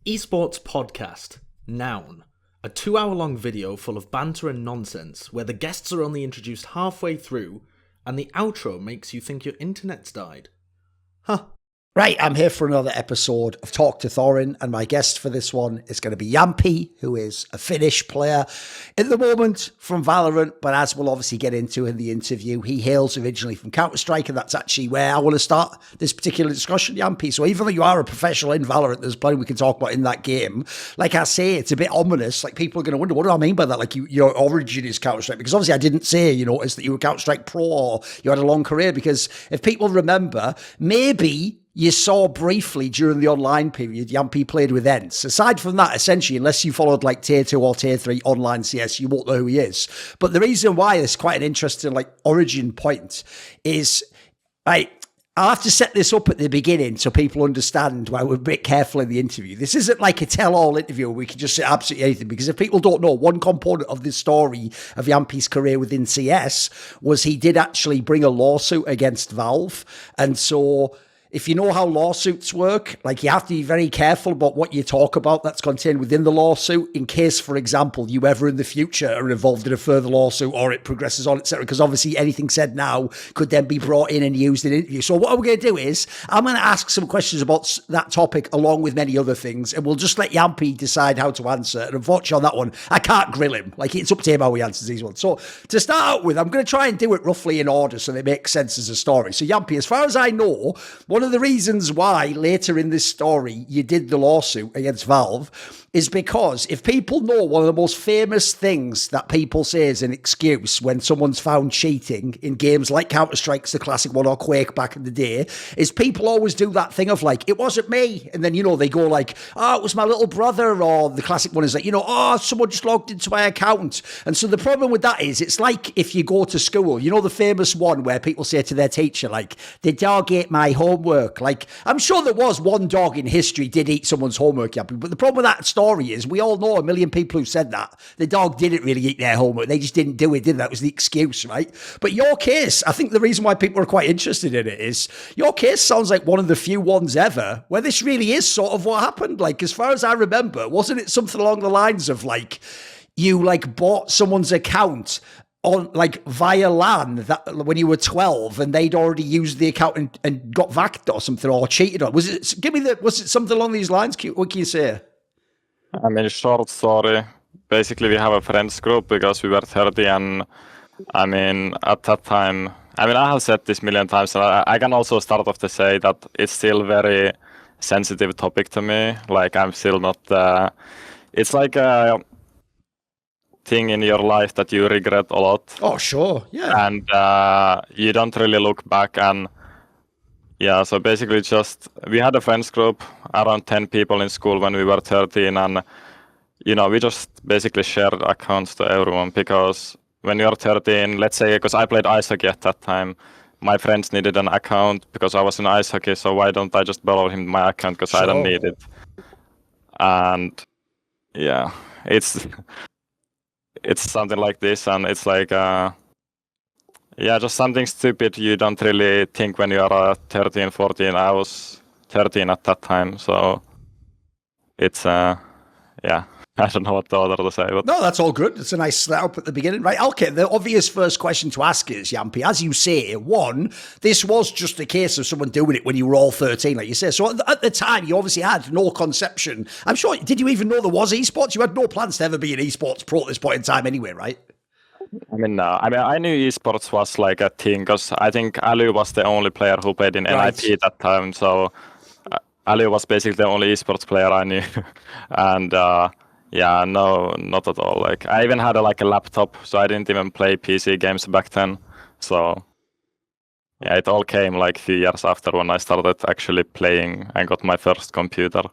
Esports Podcast, Noun. A 2-hour-long video full of banter and nonsense where the guests are only introduced halfway through and the outro makes you think your internet's died. Huh. Right, I'm here for another episode of Talk to Thorin, and my guest for this one is going to be Jamppi, who is a Finnish player at the moment from Valorant, but as we'll obviously get into in the interview, he hails originally from Counter-Strike, and that's actually where I want to start this particular discussion, Jamppi. So even though you are a professional in Valorant, there's plenty we can talk about in that game. Like I say, it's a bit ominous. Like, people are going to wonder, what do I mean by that? Like, your origin is Counter-Strike, because obviously I didn't say, is that you were Counter-Strike Pro or you had a long career, because if people remember, maybe you saw briefly during the online period, Jamppi played with ENCE. Aside from that, essentially, unless you followed like tier 2 or tier 3 online CS, you won't know who he is. But the reason why it's quite an interesting origin point is, I'll have to set this up at the beginning so people understand why we're a bit careful in the interview. This isn't like a tell-all interview where we can just say absolutely anything, because if people don't know, one component of this story of Jamppi's career within CS was he did actually bring a lawsuit against Valve. And so, if you know how lawsuits work, you have to be very careful about what you talk about that's contained within the lawsuit, in case, for example, you ever in the future are involved in a further lawsuit or it progresses on, etc. Because obviously anything said now could then be brought in and used in an interview. So what we're going to do is, I'm going to ask some questions about that topic along with many other things, and we'll just let Jamppi decide how to answer. And unfortunately on that one, I can't grill him. It's up to him how he answers these ones. So to start out with, I'm going to try and do it roughly in order so they make sense as a story. So Jamppi, as far as I know, one of the reasons why later in this story you did the lawsuit against Valve is because if people know, one of the most famous things that people say as an excuse when someone's found cheating in games like Counter-Strike's the classic one, or Quake back in the day, is people always do that thing of it wasn't me. And then, they go it was my little brother, or the classic one is someone just logged into my account. And so the problem with that is, it's like if you go to school, the famous one where people say to their teacher, the dog ate my homework. I'm sure there was one dog in history did eat someone's homework, but the problem with that story is, we all know a million people who said that. The dog didn't really eat their homework. They just didn't do it, did they? That was the excuse, right? But your case, I think the reason why people are quite interested in it is, your case sounds like one of the few ones ever where this really is sort of what happened. As far as I remember, wasn't it something along the lines of you bought someone's account on via LAN that when you were 12 and they'd already used the account and got vacked or something, or cheated on? Was it something along these lines? What can you say? I mean, short story. Basically, we have a friends group because we were 30, and at that time, I have said this a million times, and I can also start off to say that it's still very sensitive topic to me. I'm still not, it's like a thing in your life that you regret a lot. Oh, sure, yeah. And you don't really look back, and yeah, so basically we had a friends group, around 10 people in school when we were 13, and, we just basically shared accounts to everyone, because when you're 13, let's say, because I played ice hockey at that time, my friends needed an account because I was in ice hockey, so why don't I just borrow him my account because I don't need it? And yeah, it's something like this, and it's just something stupid you don't really think when you are 13, 14. I was 13 at that time, so it's, I don't know what other to say. But no, that's all good. It's a nice setup at the beginning, right? Okay, the obvious first question to ask is, Jamppi, as you say, one, this was just a case of someone doing it when you were all 13, like you say. So at the time, you obviously had no conception. I'm sure, did you even know there was esports? You had no plans to ever be an esports pro at this point in time anyway, right? No. I knew esports was a thing, because I think Ali was the only player who played in NIP at that time. So Ali was basically the only esports player I knew. And no, not at all. I even had a laptop, so I didn't even play PC games back then. So yeah, it all came a few years after when I started actually playing and got my first computer.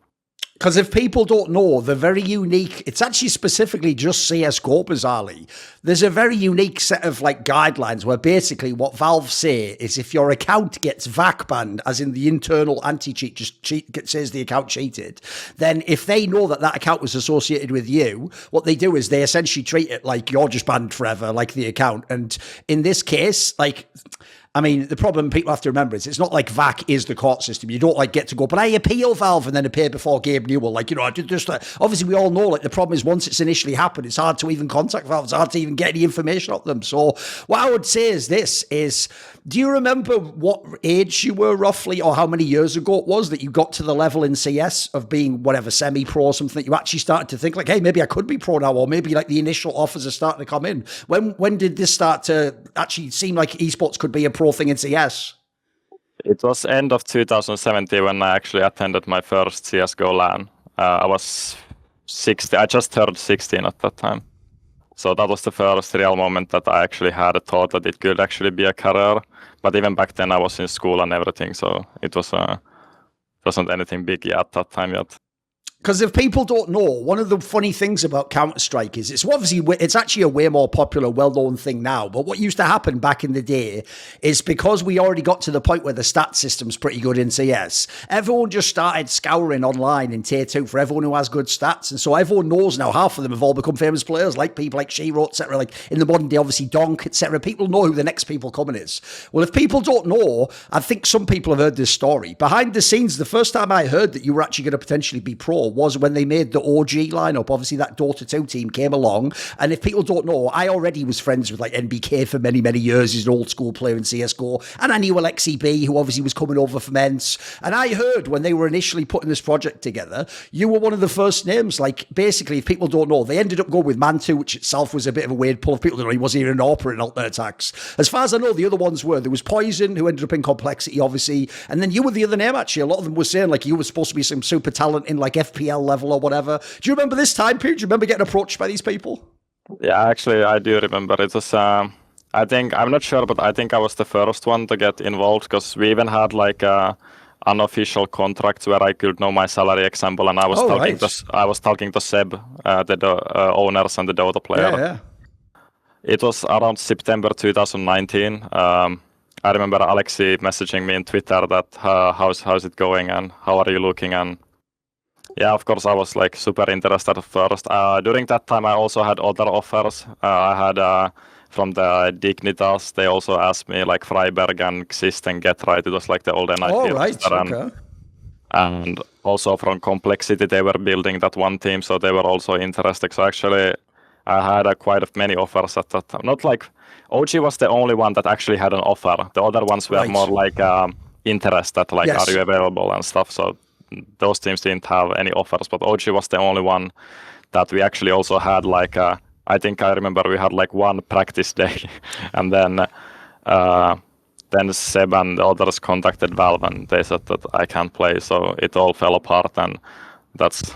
Because if people don't know, they're very unique. It's actually specifically just CSGO, bizarrely. There's a very unique set of guidelines where basically what Valve say is, if your account gets VAC banned, as in the internal anti-cheat says the account cheated, then if they know that account was associated with you, what they do is they essentially treat it like you're just banned forever, like the account. And in this case, I mean, the problem people have to remember is it's not like VAC is the court system. You don't like get to go, but I appeal Valve and then appear before Gabe Newell. Like, you know, I did just obviously we all know like the problem is once it's initially happened, it's hard to even contact Valve. It's hard to even get any information off them. So what I would say is this is, do you remember what age you were roughly or how many years ago it was that you got to the level in CS of being whatever semi-pro or something that you actually started to think like, hey, maybe I could be pro now, or maybe like the initial offers are starting to come in? When did this start to actually seem like esports could be a pro thing in CS? It was end of 2017 when I actually attended my first CSGO LAN. I was 16. I just turned 16 at that time. So that was the first real moment that I actually had a thought that it could actually be a career. But even back then I was in school and everything, so it wasn't anything big at that time yet. Because if people don't know, one of the funny things about Counter-Strike is it's actually a way more popular, well-known thing now. But what used to happen back in the day is because we already got to the point where the stat system's pretty good in CS, everyone just started scouring online in Tier 2 for everyone who has good stats. And so everyone knows now, half of them have all become famous players, like people like Shiro, etc. Like in the modern day, obviously Donk, etc. People know who the next people coming is. Well, if people don't know, I think some people have heard this story. Behind the scenes, the first time I heard that you were actually going to potentially be pro was when they made the OG lineup. Obviously, that Dota 2 team came along. And if people don't know, I already was friends with like NBK for many, many years. He's an old school player in CSGO. And I knew XEB, who obviously was coming over from ENCE. And I heard when they were initially putting this project together, you were one of the first names. Like, basically, if people don't know, they ended up going with Mantu, which itself was a bit of a weird pull. If people don't know, he wasn't even an AWP in alternate attacks. As far as I know, the other ones were, there was Poison, who ended up in Complexity, obviously. And then you were the other name, actually. A lot of them were saying, like, you were supposed to be some super talent in, like, FPL level or whatever. Do you remember this time period? Do you remember getting approached by these people? Yeah, actually, I do remember. It was, I think, I'm not sure, but I think I was the first one to get involved because we even had like unofficial contracts where I could know my salary example, and I was I was talking to Seb, the owners and the Dota player. Yeah. It was around September 2019. I remember Alexi messaging me on Twitter that how's it going and how are you looking, and yeah, of course, I was like super interested at first. During that time, I also had other offers. I had from the Dignitas. They also asked me like Freiberg and Xist and Get Right. It was like the old NIP. Oh, right. Okay. And also from Complexity, they were building that one team, so they were also interested. So actually, I had quite many offers at that time. Not like OG was the only one that actually had an offer. The other ones were more like interested, like are you available and stuff. So those teams didn't have any offers, but OG was the only one that we actually also had like I think I remember we had like one practice day and then Seb and the others contacted Valve and they said that I can't play, so it all fell apart, and that's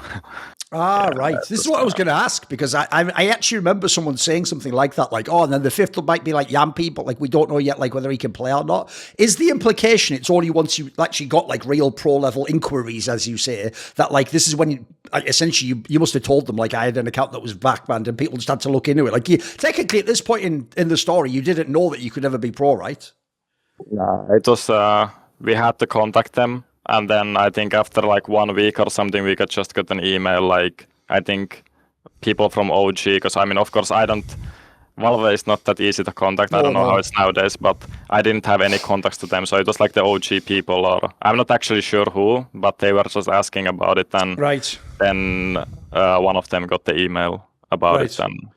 right. This is what I was going to ask, because I actually remember someone saying something like that, like, oh, and then the fifth might be like Jamppi, but like we don't know yet like whether he can play or not. Is the implication it's only once you actually got like real pro level inquiries, as you say, that like this is when essentially you must have told them like I had an account that was backbanned and people just had to look into it. Like technically at this point in the story, you didn't know that you could never be pro, right? No, it was we had to contact them. And then I think after like 1 week or something, we just got an email, like, I think people from OG, because I mean, of course, Valve is not that easy to contact. I don't know how it's nowadays, but I didn't have any contacts to them. So it was like the OG people, or I'm not actually sure who, but they were just asking about it. And then one of them got the email about it. And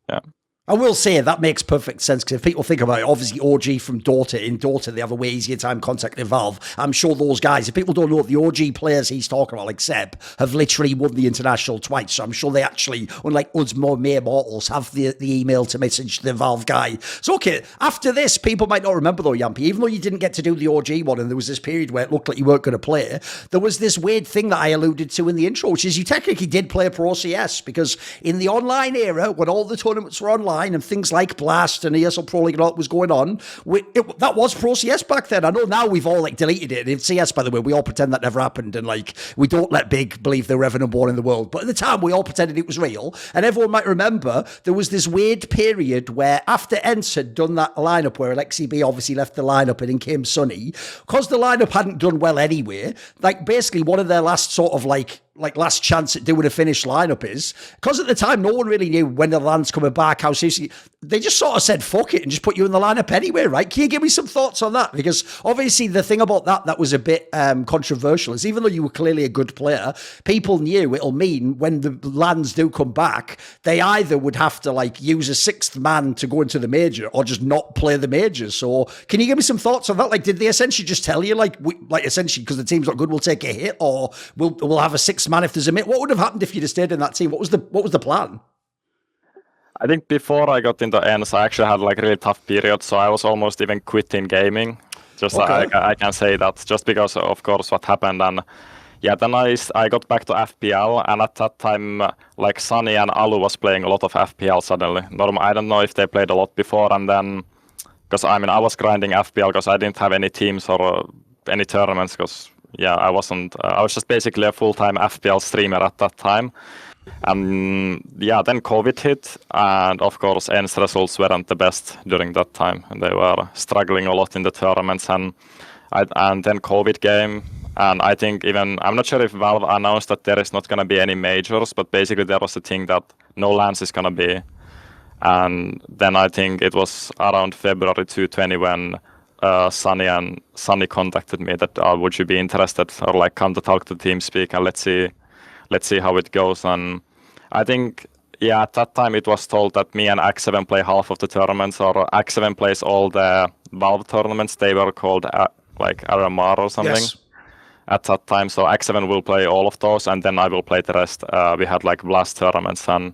yeah. I will say that makes perfect sense, because if people think about it, obviously OG from Dota, in Dota, they have a way easier time contacting Valve. I'm sure those guys, if people don't know, the OG players he's talking about, like Seb, have literally won the International twice. So I'm sure they actually, unlike us more mere mortals, have the email to message the Valve guy. So okay, after this, people might not remember though, Jamppi, even though you didn't get to do the OG one and there was this period where it looked like you weren't going to play, there was this weird thing that I alluded to in the intro, which is you technically did play Pro CS, because in the online era, when all the tournaments were online, and things like Blast and ESL Pro League and all that was going on, that was Pro CS back then. I know now we've all like deleted it. And in CS, by the way, we all pretend that never happened, and like we don't let Big believe they were ever number one in the world. But at the time, we all pretended it was real. And everyone might remember there was this weird period where after ENCE had done that lineup, where XEB obviously left the lineup and in came Sunny, because the lineup hadn't done well anyway. Like basically one of their last sort of like like last chance at doing a finished lineup is, because at the time no one really knew when the land's coming back, how seriously, they just sort of said fuck it and just put you in the lineup anyway, right? Can you give me some thoughts on that? Because obviously the thing about that was a bit controversial is even though you were clearly a good player, people knew it'll mean when the lands do come back, they either would have to like use a sixth man to go into the major or just not play the majors. So can you give me some thoughts on that? Like, did they essentially just tell you like essentially because the team's not good, we'll take a hit, or we'll have a sixth man if there's a minute? What would have happened if you'd have stayed in that team? What was the plan? I think before I got into ENCE, I actually had like a really tough period, so I was almost even quitting gaming. Just Okay. I can say that just because of course what happened. And yeah, then I got back to FPL, and at that time like Sunny and Alu was playing a lot of FPL suddenly. I don't know if they played a lot before, and then because I mean I was grinding FPL because I didn't have any teams or any tournaments because yeah I wasn't I was just basically a full-time FPL streamer at that time. And yeah, then COVID hit, and of course ENCE results weren't the best during that time. They were struggling a lot in the tournaments, and then COVID came, and I think even I'm not sure if Valve announced that there is not going to be any majors, but basically there was a thing that no lands is going to be. And then I think it was around February 2020 when Sunny contacted me that would you be interested or like come to talk to TeamSpeak and let's see how it goes. And I think, yeah, at that time it was told that me and X7 play half of the tournaments, or X7 plays all the Valve tournaments. They were called like RMR or something at that time. So X7 will play all of those, and then I will play the rest. We had like Blast tournaments and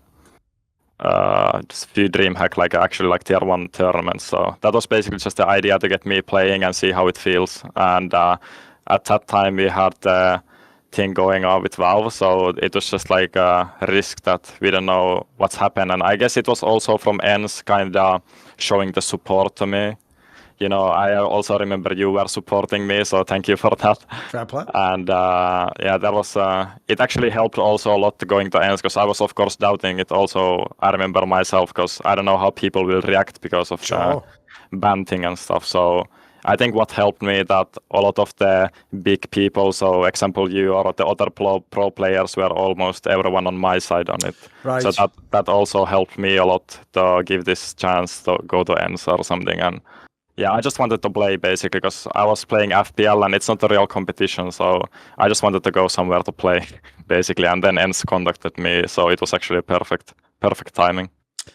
just a few DreamHack, like actually like tier 1 tournaments. So that was basically just the idea to get me playing and see how it feels. And at that time we had the thing going on with Valve, so it was just like a risk that we don't know what's happened. And I guess it was also from ENCE kind of showing the support to me. You know, I also remember you were supporting me, so thank you for that. Fair play. And yeah, that was it actually helped also a lot going to ENCE, because I was of course doubting it also. I remember myself, because I don't know how people will react because of ban thing and stuff. So I think what helped me that a lot of the big people, so example you or the other pro players, were almost everyone on my side on it. Right. So that also helped me a lot to give this chance to go to ENCE or something. And yeah, I just wanted to play basically because I was playing FPL and it's not a real competition. So I just wanted to go somewhere to play basically. And then ENCE contacted me. So it was actually a perfect timing.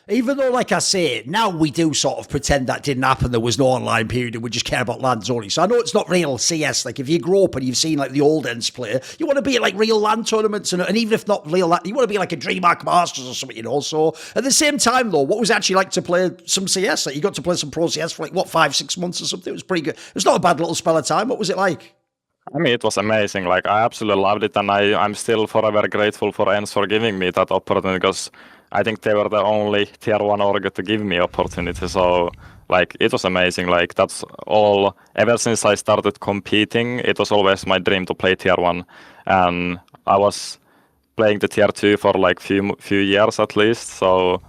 Even though, like I say, now we do sort of pretend that didn't happen, there was no online period and we just care about lands only. So I know it's not real CS. Like if you grow up and you've seen like the old ENCE player, you want to be at like real land tournaments, and even if not real land, you want to be like a DreamHack Masters or something, you know. So at the same time though, what was it actually like to play some CS? Like you got to play some pro CS for like what, 5-6 months or something? It was pretty good. It was not a bad little spell of time. What was it like? I mean, it was amazing. Like I absolutely loved it, and I'm still forever grateful for ENCE for giving me that opportunity, because I think they were the only tier 1 org to give me opportunity. So like it was amazing. Like that's all. Ever since I started competing, it was always my dream to play tier 1, and I was playing the tier 2 for like few years at least. So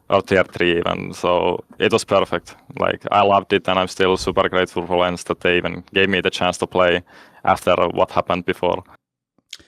or tier 3 even. So it was perfect. Like I loved it, and I'm still super grateful for ENCE that they even gave me the chance to play after what happened before.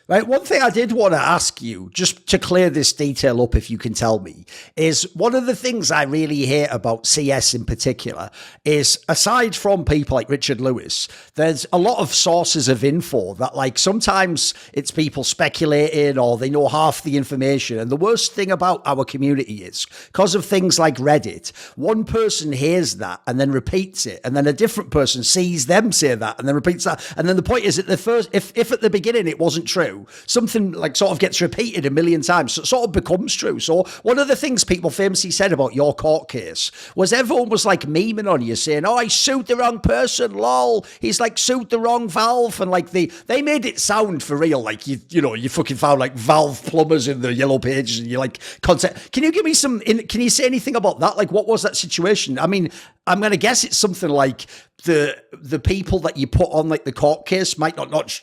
Right, one thing I did want to ask you, just to clear this detail up, if you can tell me, is one of the things I really hate about CS in particular is, aside from people like Richard Lewis, there's a lot of sources of info that, like, sometimes it's people speculating or they know half the information. And the worst thing about our community is, because of things like Reddit, one person hears that and then repeats it, and then a different person sees them say that and then repeats that. And then the point is, at the first, if at the beginning it wasn't true, something like sort of gets repeated a million times, so it sort of becomes true. So one of the things people famously said about your court case was everyone was like memeing on you, saying, "Oh, I sued the wrong person, lol. He's like sued the wrong Valve," and like they made it sound for real, like you know you fucking found like Valve plumbers in the yellow pages, and you like content. Can you give me some? Can you say anything about that? Like, what was that situation? I mean, I'm gonna guess it's something like the people that you put on like the court case might not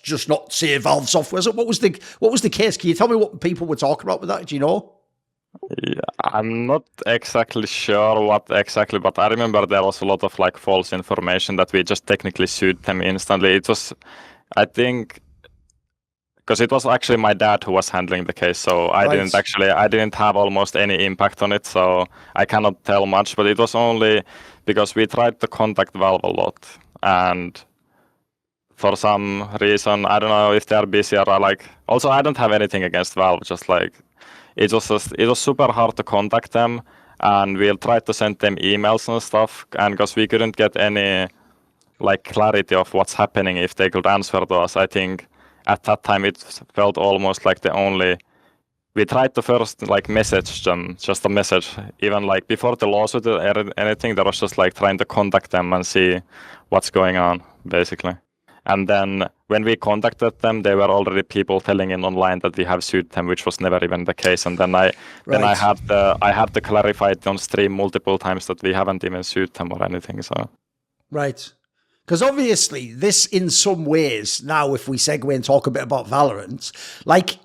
say Valve software. So what was the case? Can you tell me what people were talking about with that? Do you know? Yeah, I'm not exactly sure what exactly, but I remember there was a lot of like false information that we just technically sued them instantly. It was, I think, because it was actually my dad who was handling the case, so I didn't have almost any impact on it, so I cannot tell much. But it was only because we tried to contact Valve a lot, and for some reason, I don't know if they're busy or like. Also, I don't have anything against Valve, just like it was super hard to contact them, and we tried to send them emails and stuff, and because we couldn't get any like clarity of what's happening if they could answer to us. I think at that time it felt almost like we tried to first like message them, just a message, even like before the lawsuit or anything, there was just like trying to contact them and see what's going on, basically. And then when we contacted them, there were already people telling in online that we have sued them, which was never even the case. And then I had to clarify it on stream multiple times that we haven't even sued them or anything. So right. Because obviously this in some ways, now if we segue and talk a bit about Valorant, like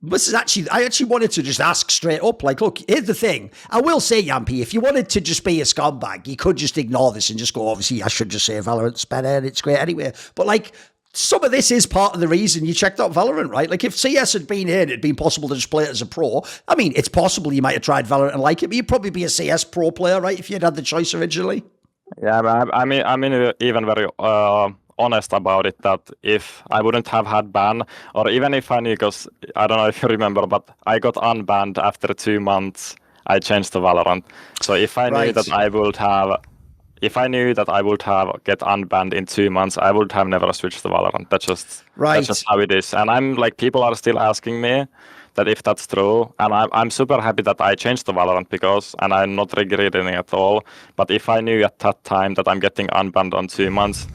this is I actually wanted to just ask straight up, like, look, here's the thing. I will say, Jamppi, if you wanted to just be a scumbag, you could just ignore this and just go, obviously, I should just say Valorant's better and it's great anyway. But like, some of this is part of the reason you checked out Valorant, right? Like if CS had been here and it'd been possible to just play it as a pro, I mean, it's possible you might have tried Valorant and like it, but you'd probably be a CS pro player, right? If you'd had the choice originally. Yeah, I mean, even very honest about it, that if I wouldn't have had ban, or even if I knew, because I don't know if you remember, but I got unbanned after 2 months. I changed to Valorant. So if I knew that I would have, get unbanned in 2 months, I would have never switched to Valorant. That's just how it is. And I'm like, people are still asking me that if that's true, and I'm super happy that I changed to Valorant and I'm not regretting it at all. But if I knew at that time that I'm getting unbanned on 2 months,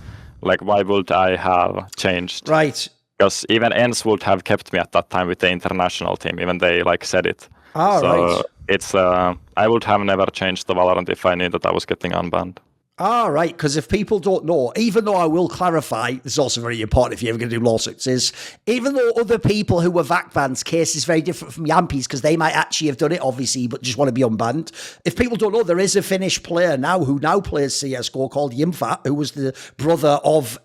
like why would I have changed? Right. Because even ENCE would have kept me at that time with the international team, even they like said it. Right. It's I would have never changed to Valorant if I knew that I was getting unbanned. Right, because if people don't know, even though I will clarify, this is also very important if you're ever going to do lawsuits, is even though other people who were VAC banned, case is very different from Jamppi's because they might actually have done it, obviously, but just want to be unbanned. If people don't know, there is a Finnish player now who now plays CSGO called Yimfat, who was the brother of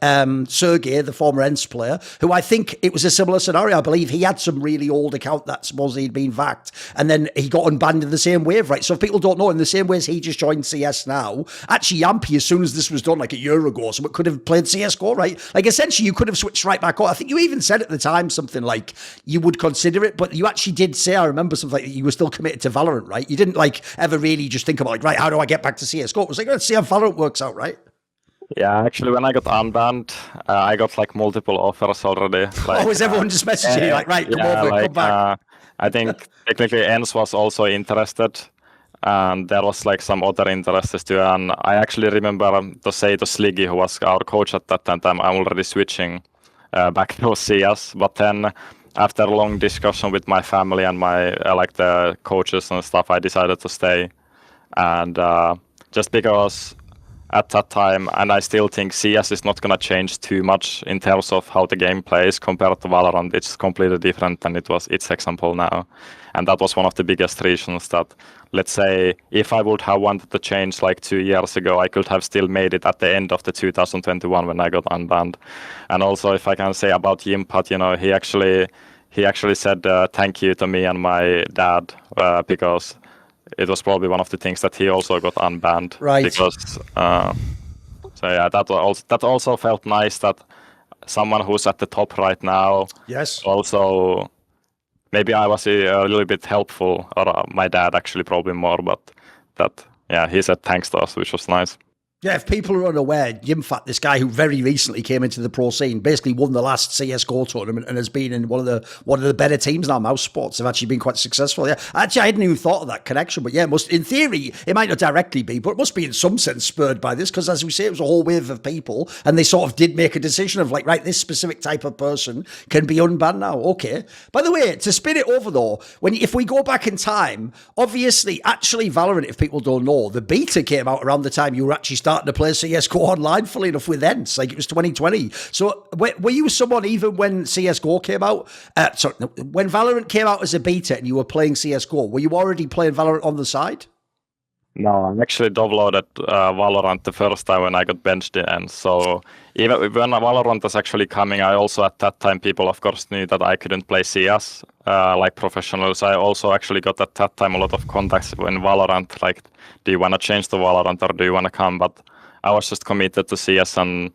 Sergey, the former ENCE player, who I think it was a similar scenario. I believe he had some really old account that supposedly he'd been VAC'd, and then he got unbanned in the same wave, right? So if people don't know, in the same way as he just joined CS now, actually Jamppi, as soon as this was done like a year ago, so it could have played CSGO, right? Like essentially you could have switched right back on. I think you even said at the time something like you would consider it, but you actually did say, I remember something like you were still committed to Valorant, right? You didn't like ever really just think about like, right, how do I get back to CSGO? It was like, let's see how Valorant works out, right? Yeah, actually, when I got unbanned, I got like multiple offers already. Like, was everyone just messaging you like, right, come back? I think technically ENCE was also interested. And there was like some other interests too. And I actually remember to say to Sliggy, who was our coach at that time, I'm already switching back to CS. But then after a long discussion with my family and my like the coaches and stuff, I decided to stay. And just because at that time, and I still think CS is not going to change too much in terms of how the game plays compared to Valorant. It's completely different than it was its example now. And that was one of the biggest reasons that, let's say, if I would have wanted to change like 2 years ago, I could have still made it at the end of the 2021 when I got unbanned. And also, if I can say about Yimpat, you know, he actually said thank you to me and my dad because it was probably one of the things that he also got unbanned. Right. Because, so yeah, that also felt nice that someone who's at the top right now. Yes. Also, maybe I was a little bit helpful, or my dad actually probably more, but that, yeah, he said thanks to us, which was nice. Yeah, if people are unaware, Yimfat, this guy who very recently came into the pro scene, basically won the last CSGO tournament and has been in one of the better teams now. Mouse Sports have actually been quite successful. Yeah, actually, I hadn't even thought of that connection, but yeah, in theory, it might not directly be, but it must be in some sense spurred by this, because as we say, it was a whole wave of people, and they sort of did make a decision of like, right, this specific type of person can be unbanned now. Okay. By the way, to spin it over though, if we go back in time, obviously, actually, Valorant, if people don't know, the beta came out around the time you were actually starting to play CSGO online, fully enough, with ENCE, like it was 2020. So were you someone, even when CSGO came out, when Valorant came out as a beta and you were playing CSGO, were you already playing Valorant on the side? No, I actually downloaded Valorant the first time when I got benched in ENCE. So even when Valorant was actually coming, I also at that time people of course knew that I couldn't play CS like professionals. I also actually got at that time a lot of contacts in Valorant. Like, do you want to change to Valorant or do you want to come? But I was just committed to CS, and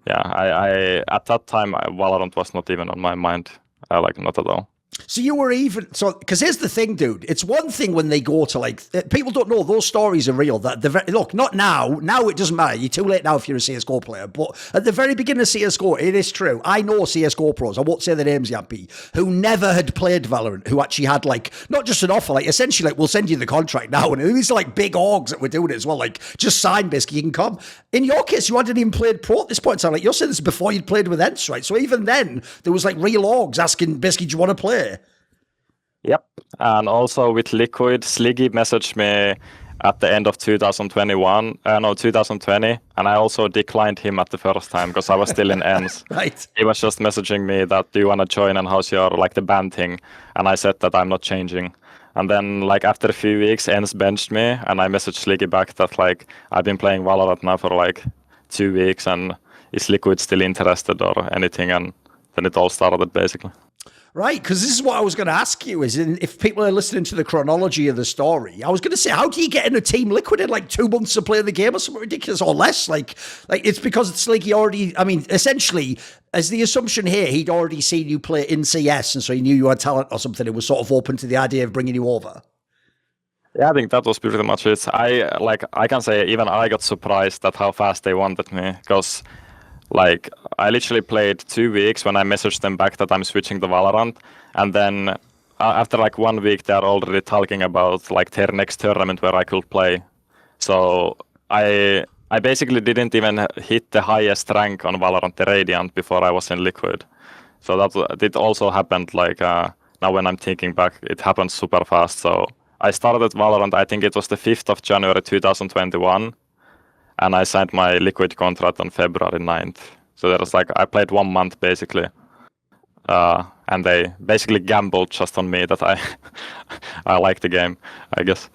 yeah, I at that time Valorant was not even on my mind. Like not at all. So you were even so because here's the thing, dude. It's one thing when they go to like people don't know those stories are real. That look, not now. Now it doesn't matter. You're too late now if you're a CSGO player. But at the very beginning of CSGO, it is true. I know CSGO pros. I won't say the names, Jamppi, who never had played Valorant, who actually had like not just an offer, like essentially like we'll send you the contract now, and these are like big orgs that were doing it as well. Like just sign, basically, you can come. In your case, you hadn't even played pro at this point in time. Like you're saying this before you'd played with ENCE, right? So even then, there was like real orgs asking, basically, do you want to play? Yep. And also with Liquid, Sliggy messaged me at the end of 2020, and I also declined him at the first time because I was still in ENCE. Right. He was just messaging me that, do you want to join and how's your, like the band thing? And I said that I'm not changing. And then like after a few weeks, ENCE benched me, and I messaged Sliggy back that like, I've been playing Valorant now for like 2 weeks, and is Liquid still interested or anything? And then it all started basically. Right, because this is what I was going to ask you, is if people are listening to the chronology of the story, I was going to say, how do you get in a Team Liquid in like 2 months of playing the game or something ridiculous or less? Like it's because it's like he already, I mean, essentially, as the assumption here, he'd already seen you play in CS, and so he knew you had talent or something. It was sort of open to the idea of bringing you over. Yeah, I think that was pretty much it. I can say even I got surprised at how fast they wanted me, because like, I literally played 2 weeks when I messaged them back that I'm switching to Valorant, and then after like 1 week, they're already talking about like their next tournament where I could play. So I basically didn't even hit the highest rank on Valorant, the Radiant, before I was in Liquid. So that it also happened like now when I'm thinking back, it happened super fast. So I started Valorant, I think it was the 5th of January 2021. And I signed my Liquid contract on February 9th. So there was like, I played 1 month basically. And they basically gambled just on me that I like the game, I guess.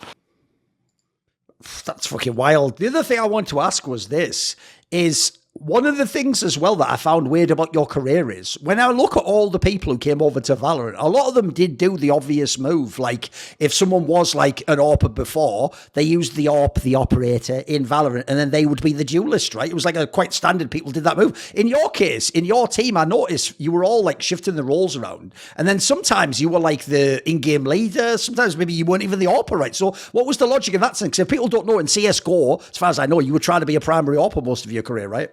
That's fucking wild. The other thing I want to ask was this, is one of the things as well that I found weird about your career is when I look at all the people who came over to Valorant, a lot of them did do the obvious move. Like if someone was like an AWP before, they used the AWP, the operator in Valorant, and then they would be the duelist, right? It was like a quite standard people did that move. In your case, in your team, I noticed you were all like shifting the roles around. And then sometimes you were like the in-game leader. Sometimes maybe you weren't even the AWPer, right? So what was the logic in that sense? Because if people don't know, in CSGO, as far as I know, you were trying to be a primary AWPer most of your career, right?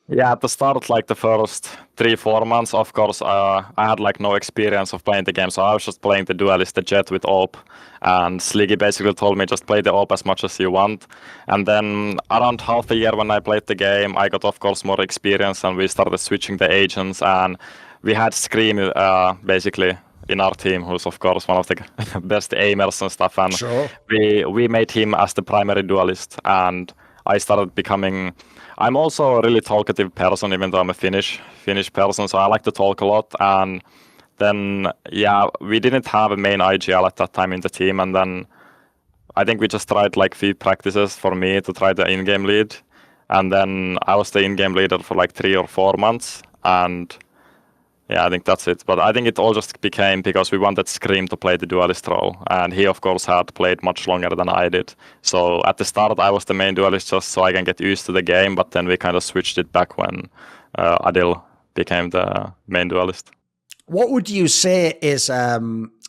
Yeah, at the start, like the first 3-4 months, of course, I had like no experience of playing the game, so I was just playing the duelist, the Jet with AWP, and Sliggy basically told me just play the AWP as much as you want. And then around half a year when I played the game, I got of course more experience, and we started switching the agents, and we had Scream basically in our team, who's of course one of the best aimers and stuff, and sure. we made him as the primary duelist, and I started becoming. I'm also a really talkative person, even though I'm a Finnish person, so I like to talk a lot. And then, yeah, we didn't have a main IGL at that time in the team, and then I think we just tried like few practices for me to try the in-game lead, and then I was the in-game leader for like 3 or 4 months, and yeah, I think that's it. But I think it all just became because we wanted Scream to play the duelist role, and he of course had played much longer than I did. So at the start I was the main duelist just so I can get used to the game, but then we kind of switched it back when Adil became the main duelist. What would you say is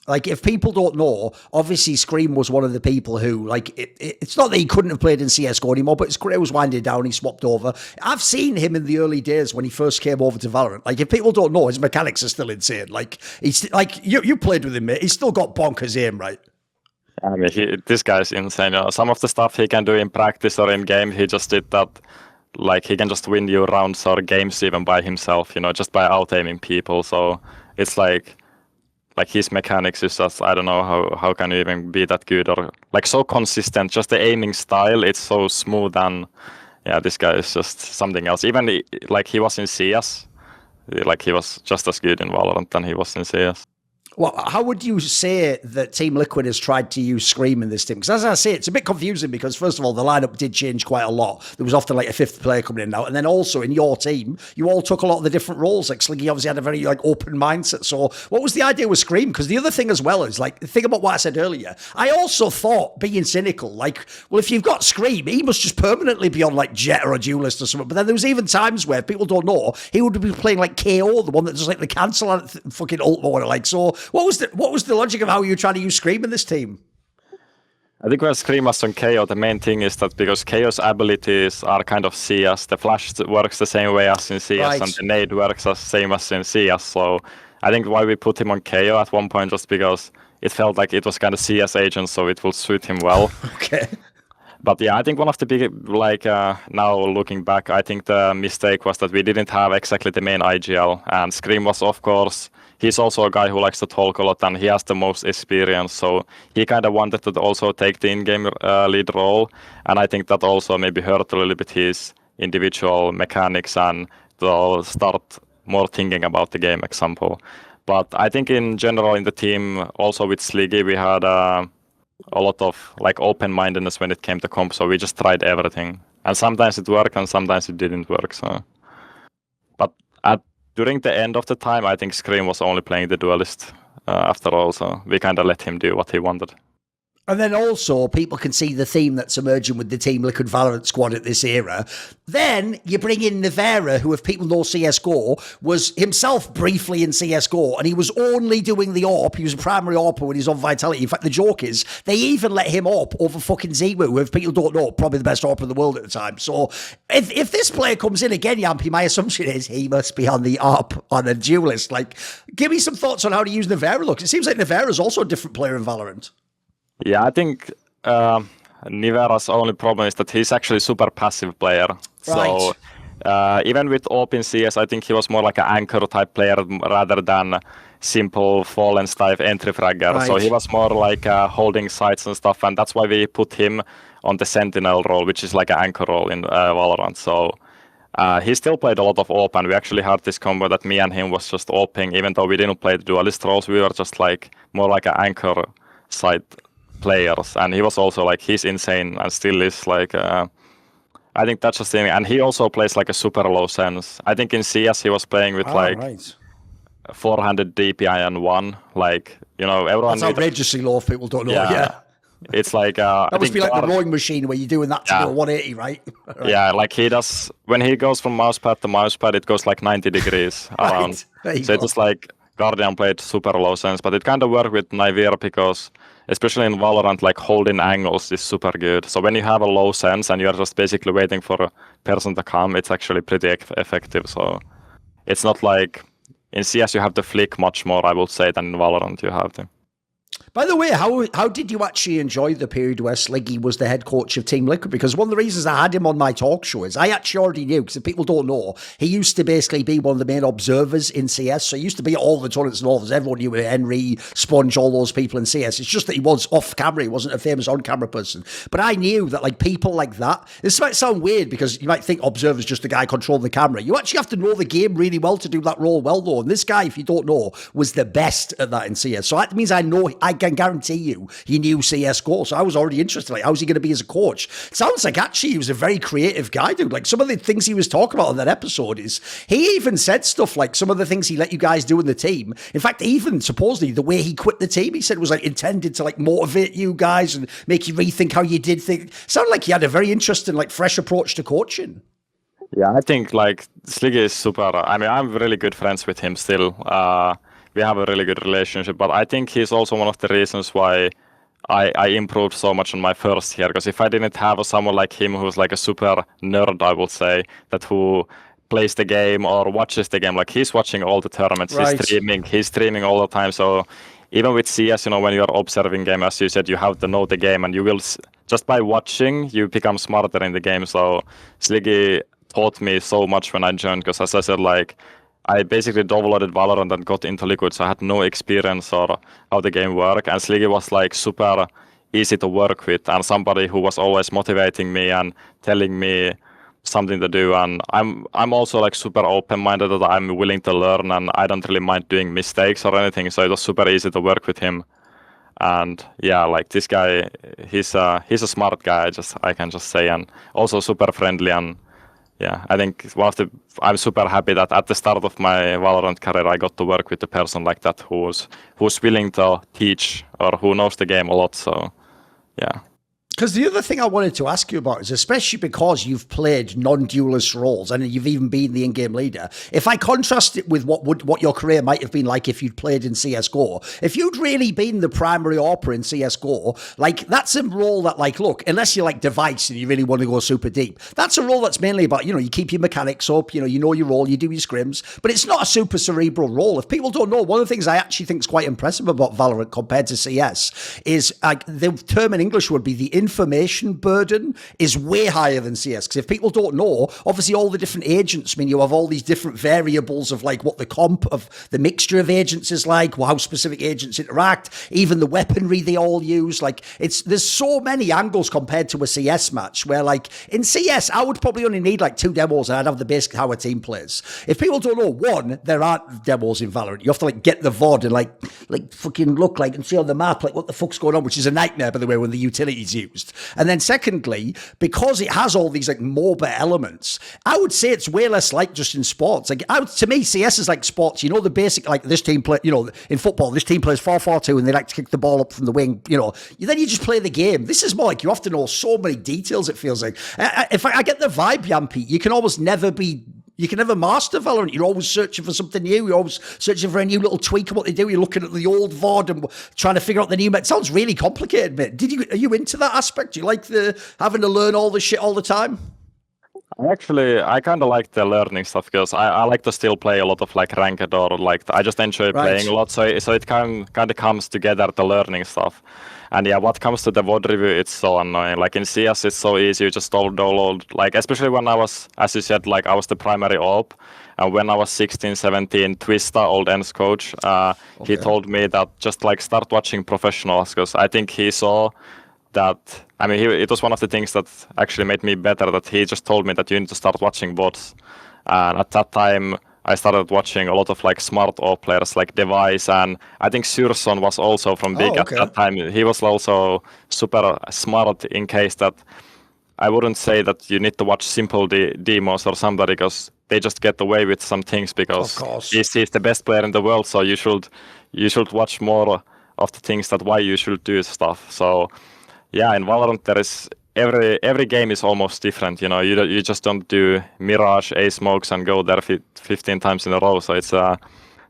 like, if people don't know, obviously Scream was one of the people who, like, it's not that he couldn't have played in CSGO anymore, but his career was winding down, he swapped over. I've seen him in the early days when he first came over to Valorant. Like, if people don't know, his mechanics are still insane. Like, he's like, you played with him, mate. He's still got bonkers aim, right? I mean, this guy's insane. You know, some of the stuff he can do in practice or in game, he just did that. Like, he can just win you rounds or games even by himself, you know, just by out-aiming people. So it's like his mechanics is just, I don't know how can you even be that good or like so consistent. Just the aiming style, it's so smooth, and yeah, this guy is just something else. Even like he was in CS, like he was just as good in Valorant than he was in CS. Well, how would you say that Team Liquid has tried to use Scream in this team? Because as I say, it's a bit confusing because, first of all, the lineup did change quite a lot. There was often like a fifth player coming in and out. And then also in your team, you all took a lot of the different roles. Like Sliggy obviously had a very like open mindset. So what was the idea with Scream? Because the other thing as well is like, think about what I said earlier. I also thought, being cynical, like, well, if you've got Scream, he must just permanently be on like Jet or a Duelist or something. But then there was even times where people don't know, he would be playing like KO, the one that does like the cancel on fucking ult or like. So what was the logic of how you were trying to use Scream in this team? I think when Scream was on KO, the main thing is that because KO's abilities are kind of CS, the flash works the same way as in CS, Right. and the nade works the same as in CS. So I think why we put him on KO at one point just because it felt like it was kind of CS agent, so it will suit him well. Okay. But yeah, I think one of the big, now looking back, I think the mistake was that we didn't have exactly the main IGL. And Scream was, of course, he's also a guy who likes to talk a lot and he has the most experience. So he kind of wanted to also take the in-game lead role. And I think that also maybe hurt a little bit his individual mechanics and to start more thinking about the game example. But I think in general in the team, also with Sliggy, we had a lot of like open-mindedness when it came to comp, so we just tried everything, and sometimes it worked and sometimes it didn't work. So, but during the end of the time, I think Scream was only playing the Duelist after all, so we kind of let him do what he wanted. And then also, people can see the theme that's emerging with the Team Liquid Valorant squad at this era. Then you bring in Nevera, who, if people know CSGO, was himself briefly in CSGO, and he was only doing the AWP. He was a primary AWPer when he's on Vitality. In fact, the joke is, they even let him AWP over fucking Ziwu, who, if people don't know, probably the best AWPer in the world at the time. So if this player comes in again, Jamppi, my assumption is he must be on the AWP on a Duelist. Like, give me some thoughts on how to use Nevera. Look, it seems like Nevera's also a different player in Valorant. Yeah, I think Nivera's only problem is that he's actually a super passive player. Right. So even with open CS, I think he was more like an anchor type player rather than simple Fallen type entry fragger. Right. So he was more like holding sites and stuff, and that's why we put him on the Sentinel role, which is like an anchor role in Valorant. So he still played a lot of AWP, and we actually had this combo that me and him was just AWPing, even though we didn't play the Duelist roles, we were just like more like an anchor side players, and he was also like, he's insane and still is like I think that's the thing. And he also plays like a super low sense. I think in CS he was playing with 400 DPI and 1, like, you know, everyone that's outrageously low if people don't know. Yeah. It's like that must be like the rowing machine where you're doing that to do a 180, right? Right. Yeah, like he does when he goes from mousepad to mousepad, it goes like 90 degrees around. Right. So it's like Guardian played super low sense, but it kind of worked with Nivera because especially in Valorant, like holding angles is super good. So when you have a low sense and you're just basically waiting for a person to come, it's actually pretty effective. So it's not like in CS you have to flick much more, I would say, than in Valorant you have to. By the way, how did you actually enjoy the period where Sliggy was the head coach of Team Liquid? Because one of the reasons I had him on my talk show is I actually already knew, because if people don't know, he used to basically be one of the main observers in CS. So he used to be at all the tournaments and all this. Everyone knew Henry, Sponge, all those people in CS. It's just that he was off camera. He wasn't a famous on-camera person. But I knew that like people like that, this might sound weird because you might think observer's just the guy controlling the camera. You actually have to know the game really well to do that role well, though. And this guy, if you don't know, was the best at that in CS. So that means I can guarantee you he knew CSGO. So I was already interested. Like, how's he going to be as a coach? Sounds like actually he was a very creative guy, dude. Like some of the things he was talking about on that episode is he even said stuff like some of the things he let you guys do in the team. In fact, even supposedly the way he quit the team, he said was like intended to like motivate you guys and make you rethink how you did things. Sounded like he had a very interesting, like fresh approach to coaching. Yeah, I think like Sliggy is super. I mean, I'm really good friends with him still. We have a really good relationship, but I think he's also one of the reasons why I improved so much on my first year. Because if I didn't have someone like him who's like a super nerd, I would say, that who plays the game or watches the game, like he's watching all the tournaments, right. he's streaming all the time. So even with CS, you know, when you're observing game, as you said, you have to know the game, and you will just by watching, you become smarter in the game. So Sliggy taught me so much when I joined, because as I said, like I basically downloaded Valorant and got into Liquid, so I had no experience or how the game worked. And Sliggy was like super easy to work with and somebody who was always motivating me and telling me something to do, and I'm also like super open-minded that I'm willing to learn, and I don't really mind doing mistakes or anything, so it was super easy to work with him. And yeah, like this guy, he's a smart guy, I can just say, and also super friendly. And yeah, I think I'm super happy that at the start of my Valorant career I got to work with a person like that who's willing to teach or who knows the game a lot. So yeah. Because the other thing I wanted to ask you about is, especially because you've played non-duelist roles and you've even been the in-game leader, if I contrast it with what your career might have been like if you'd played in CSGO, if you'd really been the primary AWPer in CSGO, like that's a role that, like, look, unless you're like device and you really want to go super deep, that's a role that's mainly about, you know, you keep your mechanics up, you know your role, you do your scrims, but it's not a super cerebral role. If people don't know, one of the things I actually think is quite impressive about Valorant compared to CS is, like, the term in English would be the information burden is way higher than CS. Because if people don't know, obviously all the different agents, I mean, you have all these different variables of like what the comp of the mixture of agents is like, how specific agents interact, even the weaponry they all use. Like, there's so many angles compared to a CS match where, like, in CS, I would probably only need like 2 demos and I'd have the basic how a team plays. If people don't know, one, there aren't demos in Valorant. You have to like get the VOD and like fucking look like and see on the map like what the fuck's going on, which is a nightmare, by the way, when the utility's used. And then secondly, because it has all these like MOBA elements, I would say it's way less like just in sports. Like, to me, CS is like sports. You know, the basic, like this team play, you know, in football, this team plays 4-4-2 and they like to kick the ball up from the wing, you know. Then you just play the game. This is more like you have to know so many details, it feels like. If I get the vibe, Jamppi, you can never master Valorant. You're always searching for something new. You're always searching for a new little tweak of what they do. You're looking at the old VOD and trying to figure out the new. It sounds really complicated, mate. Are you into that aspect? Do you like having to learn all the shit all the time? I kind of like the learning stuff because I like to still play a lot of like ranked or like I just enjoy playing a lot. So it kind of comes together, the learning stuff. And yeah, what comes to the VOD review, it's so annoying. Like in CS, it's so easy. You just download, like, especially when I was, as you said, like I was the primary op. And when I was 16, 17, Twista, old ENCE coach, he told me that just like start watching professionals because I think he saw that, I mean, it was one of the things that actually made me better, that he just told me that you need to start watching bots. And at that time, I started watching a lot of like smart AWP players like Device, and I think Surson was also from Big at that time. He was also super smart in case that I wouldn't say that you need to watch simple demos or somebody because they just get away with some things because he's the best player in the world. So you should watch more of the things that why you should do stuff. So yeah, in Valorant there is every game is almost different. You know, you just don't do Mirage, A smokes and go there 15 times in a row. So it's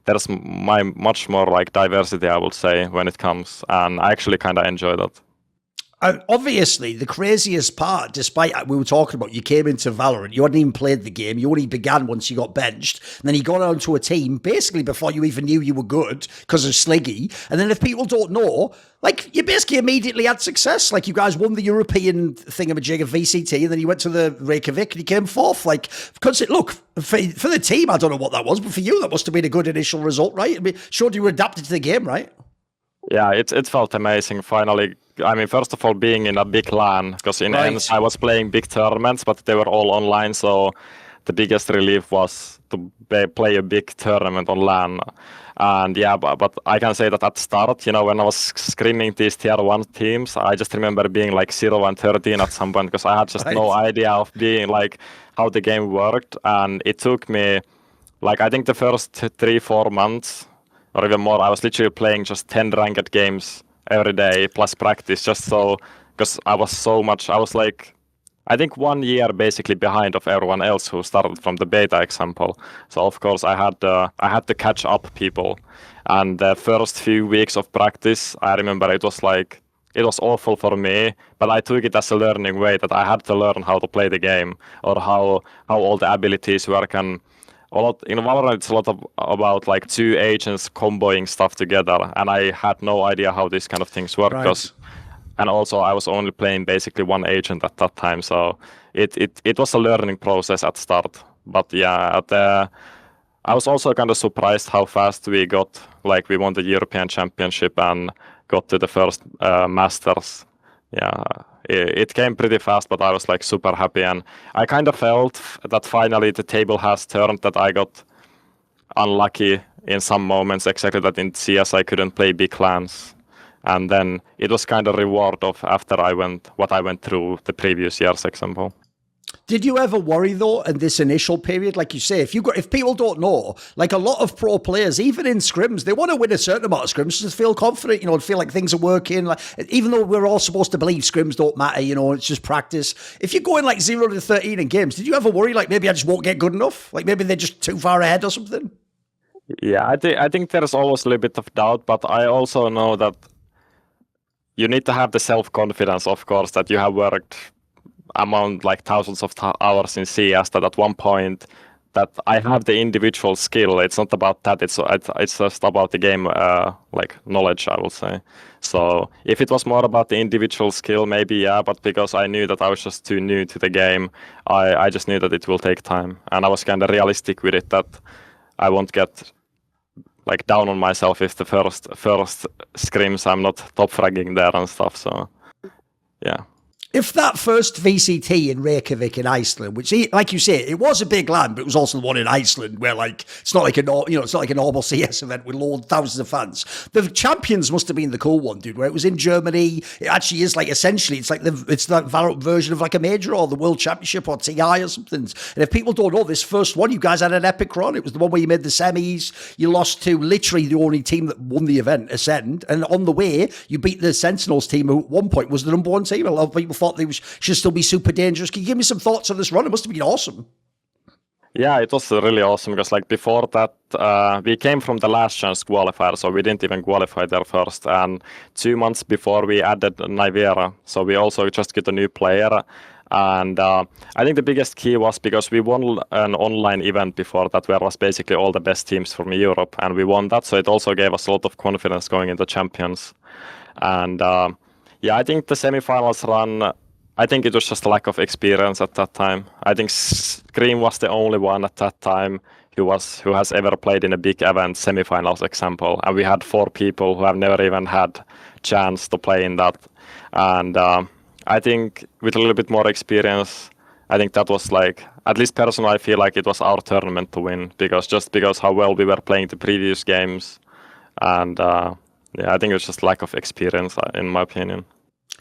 there's much more like diversity, I would say, when it comes, and I actually kind of enjoy that. And obviously, the craziest part, despite we were talking about, you came into Valorant, you hadn't even played the game, you only began once you got benched, and then you got onto a team basically before you even knew you were good because of Sliggy. And then if people don't know, like, you basically immediately had success. Like, you guys won the European thingamajig of VCT, and then you went to the Reykjavik and you came fourth. Like, because look, for the team, I don't know what that was, but for you, that must have been a good initial result, right? I mean, sure, you were adapted to the game, right? Yeah, it felt amazing finally. I mean, first of all, being in a big LAN, because in ENCE I was playing big tournaments, but they were all online, so the biggest relief was to play a big tournament on LAN. And yeah, but I can say that at the start, you know, when I was scrimming these tier 1 teams, I just remember being like 0-13 at some point, because I had just no idea of being like how the game worked. And it took me, like, I think the first 3-4 months, or even more, I was literally playing just 10 ranked games every day plus practice, just so, because I was like, I think 1 year basically behind of everyone else who started from the beta example. So of course I had to catch up people, and the first few weeks of practice, I remember it was awful for me, but I took it as a learning way that I had to learn how to play the game, or how all the abilities work. And in Valorant, it's a lot about like 2 agents comboing stuff together, and I had no idea how these kind of things work. And also I was only playing basically 1 agent at that time, so it was a learning process at start. But yeah, I was also kind of surprised how fast we got, like we won the European Championship and got to the first Masters yeah, it came pretty fast, but I was like super happy, and I kind of felt that finally the table has turned, that I got unlucky in some moments, exactly that in CS I couldn't play big clans. And then it was kind of reward of after what I went through the previous year's example. Did you ever worry though in this initial period, like you say, if people don't know, like a lot of pro players, even in scrims, they want to win a certain amount of scrims to feel confident, and feel like things are working. Like, even though we're all supposed to believe scrims don't matter, it's just practice. If you're going like 0-13 in games, did you ever worry like maybe I just won't get good enough? Like maybe they're just too far ahead or something? Yeah, I think there's always a little bit of doubt, but I also know that you need to have the self-confidence, of course, that you have worked among like thousands of hours in CS, that at one point that I have the individual skill. It's not about that. It's just about the game like knowledge, I will say. So if it was more about the individual skill, maybe yeah, but because I knew that I was just too new to the game, I just knew that it will take time, and I was kind of realistic with it, that I won't get like down on myself if the first scrims I'm not top fragging there and stuff. So yeah. If that first VCT in Reykjavik in Iceland, which, like you say, it was a big land, but it was also the one in Iceland where, like, it's not like a normal CS event with thousands of fans. The Champions must have been the cool one, dude. Where it was in Germany, it actually is like essentially it's that Valorant version of like a major or the World Championship or TI or something. And if people don't know, this first one, you guys had an epic run. It was the one where you made the semis. You lost to literally the only team that won the event, Ascend, and on the way you beat the Sentinels team, who at one point was the number one team. A lot of people thought they should still be super dangerous. Can you give me some thoughts on this run? It must have been awesome. Yeah, it was really awesome, because like before that, we came from the last chance qualifier, so we didn't even qualify there first. And 2 months before, we added Nivera, so we also just get a new player. And I think the biggest key was because we won an online event before that, where was basically all the best teams from Europe, and we won that, so it also gave us a lot of confidence going into Champions. And yeah, I think the semifinals run, I think it was just a lack of experience at that time. I think Scream was the only one at that time who has ever played in a big event, semifinals example, and we had 4 people who have never even had chance to play in that. And I think with a little bit more experience, I think that was like, at least personally, I feel like it was our tournament to win, because how well we were playing the previous games. And yeah, I think it was just lack of experience, in my opinion.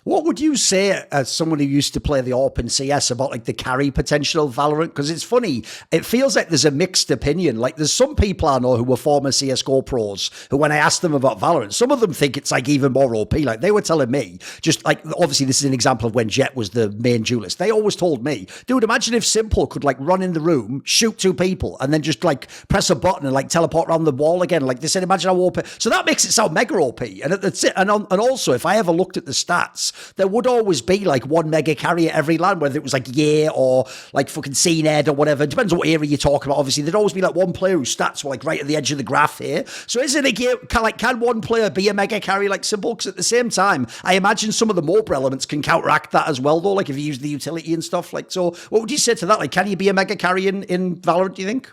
What would you say as someone who used to play the AWP in CS about like the carry potential of Valorant? Because it's funny, it feels like there's a mixed opinion. Like there's some people I know who were former CSGO pros who, when I asked them about Valorant, some of them think it's like even more OP. Like they were telling me, just like, obviously this is an example of when Jet was the main duelist. They always told me, dude, imagine if Simple could like run in the room, shoot 2 people, and then just like press a button and like teleport around the wall again. Like they said, imagine how OP. So that makes it sound mega OP. And that's it. And also, if I ever looked at the stats, there would always be like 1 mega carry at every LAN, whether it was like Ye or like fucking CNED or whatever. It depends on what area you're talking about. Obviously, there'd always be like one player whose stats were like right at the edge of the graph here. So is it a game, can one player be a mega carry like Simple? Because at the same time, I imagine some of the MOBA elements can counteract that as well, though, like if you use the utility and stuff. Like, so what would you say to that? Like, can you be a mega carry in Valorant, do you think?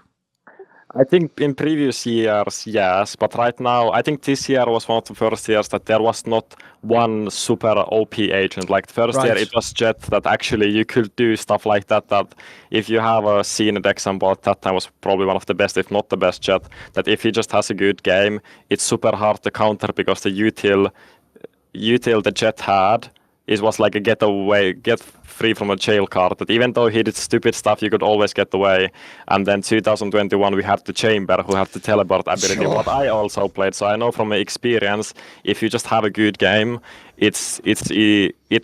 I think in previous years, yes, but right now, I think this year was one of the first years that there was not one super OP agent. Like the first year, it was Jet, that actually you could do stuff like that, that if you have a CNED example at that time was probably one of the best, if not the best Jet, that if he just has a good game, it's super hard to counter, because the util the Jet had, it was like a get free from a jail card, that even though he did stupid stuff, you could always get away. And then 2021, we had the Chamber, who had the teleport ability, what I also played. So I know from experience, if you just have a good game, it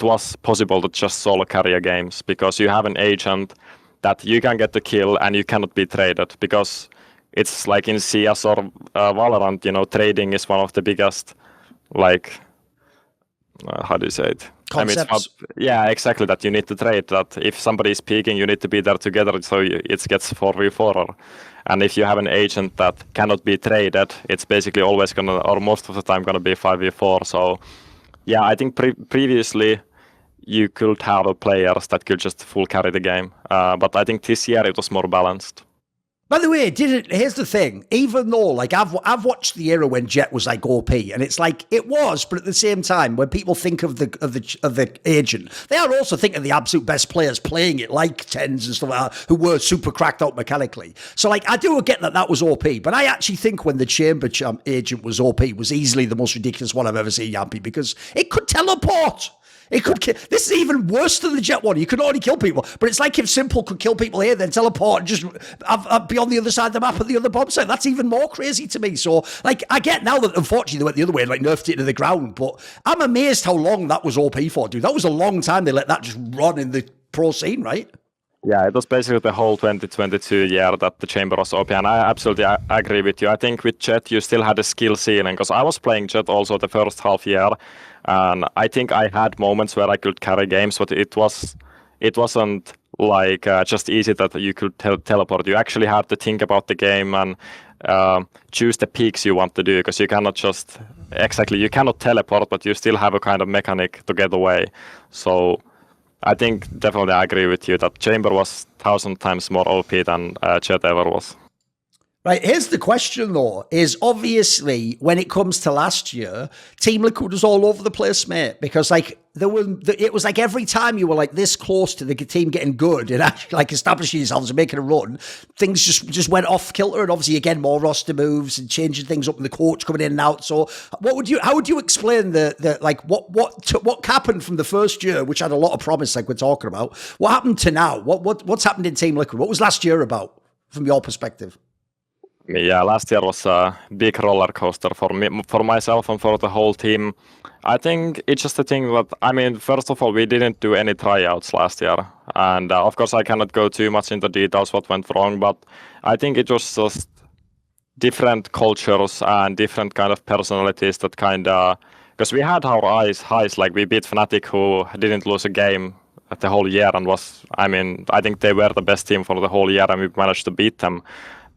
was possible to just solo carry a games, because you have an agent that you can get the kill and you cannot be traded, because it's like in CS or Valorant, trading is one of the biggest, like, how do you say it? Concepts. Yeah, exactly, that you need to trade, that if somebody is peeking, you need to be there together, so it gets 4v4. And if you have an agent that cannot be traded, it's basically always gonna, or most of the time, gonna be 5v4. So yeah, I think previously you could have players that could just full carry the game. But I think this year it was more balanced. By the way, here's the thing. Even though, like, I've watched the era when Jet was like OP, and it's like it was, but at the same time, when people think of the agent, they are also thinking the absolute best players playing it, like TenZ and stuff like that, who were super cracked out mechanically. So, like, I do get that was OP, but I actually think when the Chamber agent was OP, was easily the most ridiculous one I've ever seen, Jamppi, because it could teleport. It could kill. This is even worse than the Jet one. You could already kill people, but it's like if Simple could kill people here, then teleport and just be on the other side of the map at the other bomb site. That's even more crazy to me. So, like, I get now that unfortunately they went the other way and like nerfed it to the ground, but I'm amazed how long that was OP for, dude. That was a long time they let that just run in the pro scene, right? Yeah, it was basically the whole 2022 year that the Chamber was OP, and I absolutely agree with you. I think with Jet, you still had a skill ceiling, because I was playing Jet also the first half year, and I think I had moments where I could carry games, but it wasn't like just easy that you could teleport. You actually had to think about the game and choose the peaks you want to do, because you cannot you cannot teleport, but you still have a kind of mechanic to get away. So I think definitely I agree with you that Chamber was 1,000 times more OP than Jet ever was. Right, here's the question though, is obviously when it comes to last year, Team Liquid was all over the place, mate, because like it was like every time you were like this close to the team getting good and actually like establishing yourselves and making a run, things just went off kilter, and obviously again more roster moves and changing things up and the coach coming in and out. So how would you explain the like what happened from the first year, which had a lot of promise like we're talking about, what happened to now? What's happened in Team Liquid? What was last year about from your perspective? Yeah, last year was a big roller coaster for me, for myself, and for the whole team. I think it's just a thing that, I mean, first of all, we didn't do any tryouts last year. And of course, I cannot go too much into details what went wrong, but I think it was just different cultures and different kind of personalities that kind of, because we had our highs, like we beat Fnatic, who didn't lose a game the whole year and was, I mean, I think they were the best team for the whole year, and we managed to beat them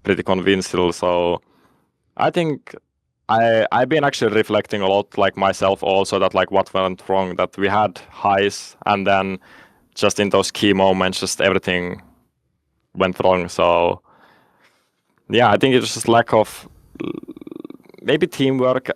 pretty convincingly. So I think I've been actually reflecting a lot, like myself also, that like what went wrong, that we had highs and then just in those key moments just everything went wrong. So yeah, I think it's just lack of maybe teamwork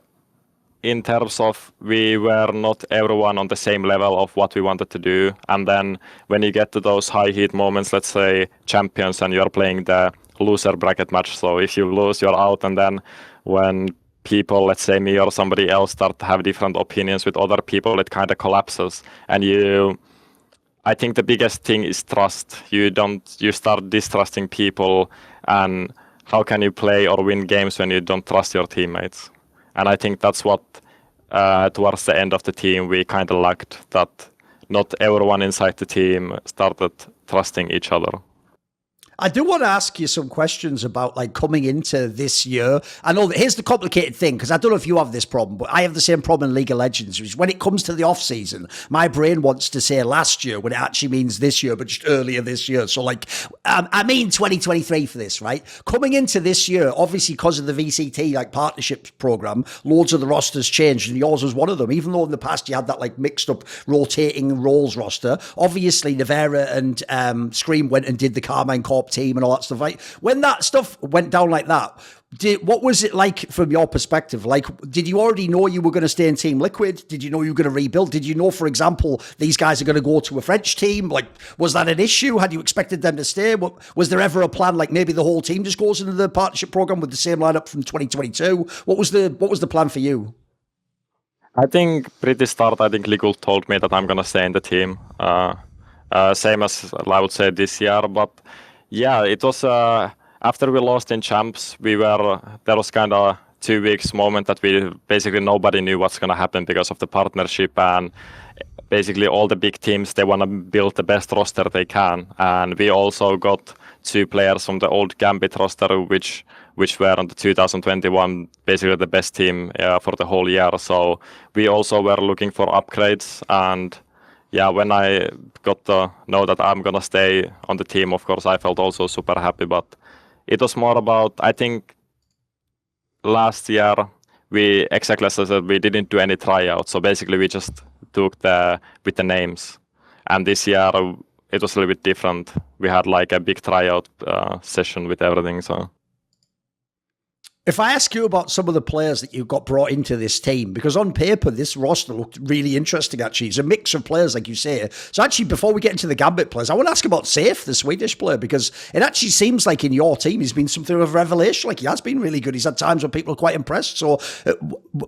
in terms of we were not everyone on the same level of what we wanted to do. And then when you get to those high heat moments, let's say champions, and you're playing the loser bracket match, so if you lose, you're out. And then when people, let's say me or somebody else, start to have different opinions with other people, it kind of collapses. And I think the biggest thing is trust. You start distrusting people, and how can you play or win games when you don't trust your teammates? And I think that's what towards the end of the team we kind of lacked, that not everyone inside the team started trusting each other. I do want to ask you some questions about like coming into this year. I know that here's the complicated thing, because I don't know if you have this problem, but I have the same problem in League of Legends, which is when it comes to the off season, my brain wants to say last year when it actually means this year, but just earlier this year. So like, I mean 2023 for this, right? Coming into this year, obviously because of the VCT like partnerships program, loads of the rosters changed, and yours was one of them. Even though in the past you had that like mixed up rotating roles roster, obviously Nevera and Scream went and did the Carmine Corp team and all that stuff. Like when that stuff went down like that, what was it like from your perspective? Like, did you already know you were going to stay in Team Liquid? Did you know you were going to rebuild? Did you know, for example, these guys are going to go to a French team? Like, was that an issue? Had you expected them to stay? Was there ever a plan like maybe the whole team just goes into the partnership program with the same lineup from 2022? What was the plan for you? I think pretty start, I think Liquid told me that I'm going to stay in the team. Same as I would say this year, but yeah, it was after we lost in champs, there was kind of 2 weeks moment that we basically nobody knew what's going to happen because of the partnership, and basically all the big teams, they want to build the best roster they can. And we also got 2 players from the old Gambit roster, which were on the 2021 basically the best team for the whole year. So we also were looking for upgrades. And yeah, when I got to know that I'm gonna stay on the team, of course, I felt also super happy. But it was more about, I think, last year we, exactly as I said, we didn't do any tryouts. So basically, we just took with the names. And this year, it was a little bit different. We had like a big tryout session with everything. So if I ask you about some of the players that you got brought into this team, because on paper, this roster looked really interesting, actually. It's a mix of players, like you say. So actually, before we get into the Gambit players, I want to ask about Safe, the Swedish player, because it actually seems like in your team, he's been something of a revelation. Like, he has been really good. He's had times when people are quite impressed. So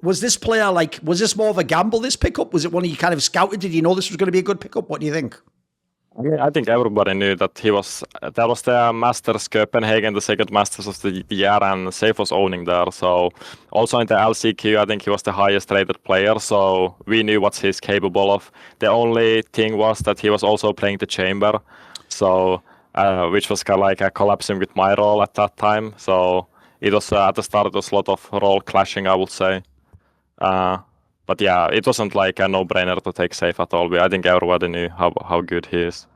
was this player, like, was this more of a gamble, this pickup? Was it one you kind of scouted? Did you know this was going to be a good pickup? What do you think? Yeah, I think everybody knew that that was the Masters Copenhagen, the second Masters of the year, and Safe was owning there. So also in the LCQ, I think he was the highest rated player. So we knew what he's capable of. The only thing was that he was also playing the chamber, so which was kind of like collapsing with my role at that time. So it was at the start, it was a lot of role clashing, I would say. But yeah, it wasn't like a no-brainer to take Safe at all. I think everybody knew how good he is.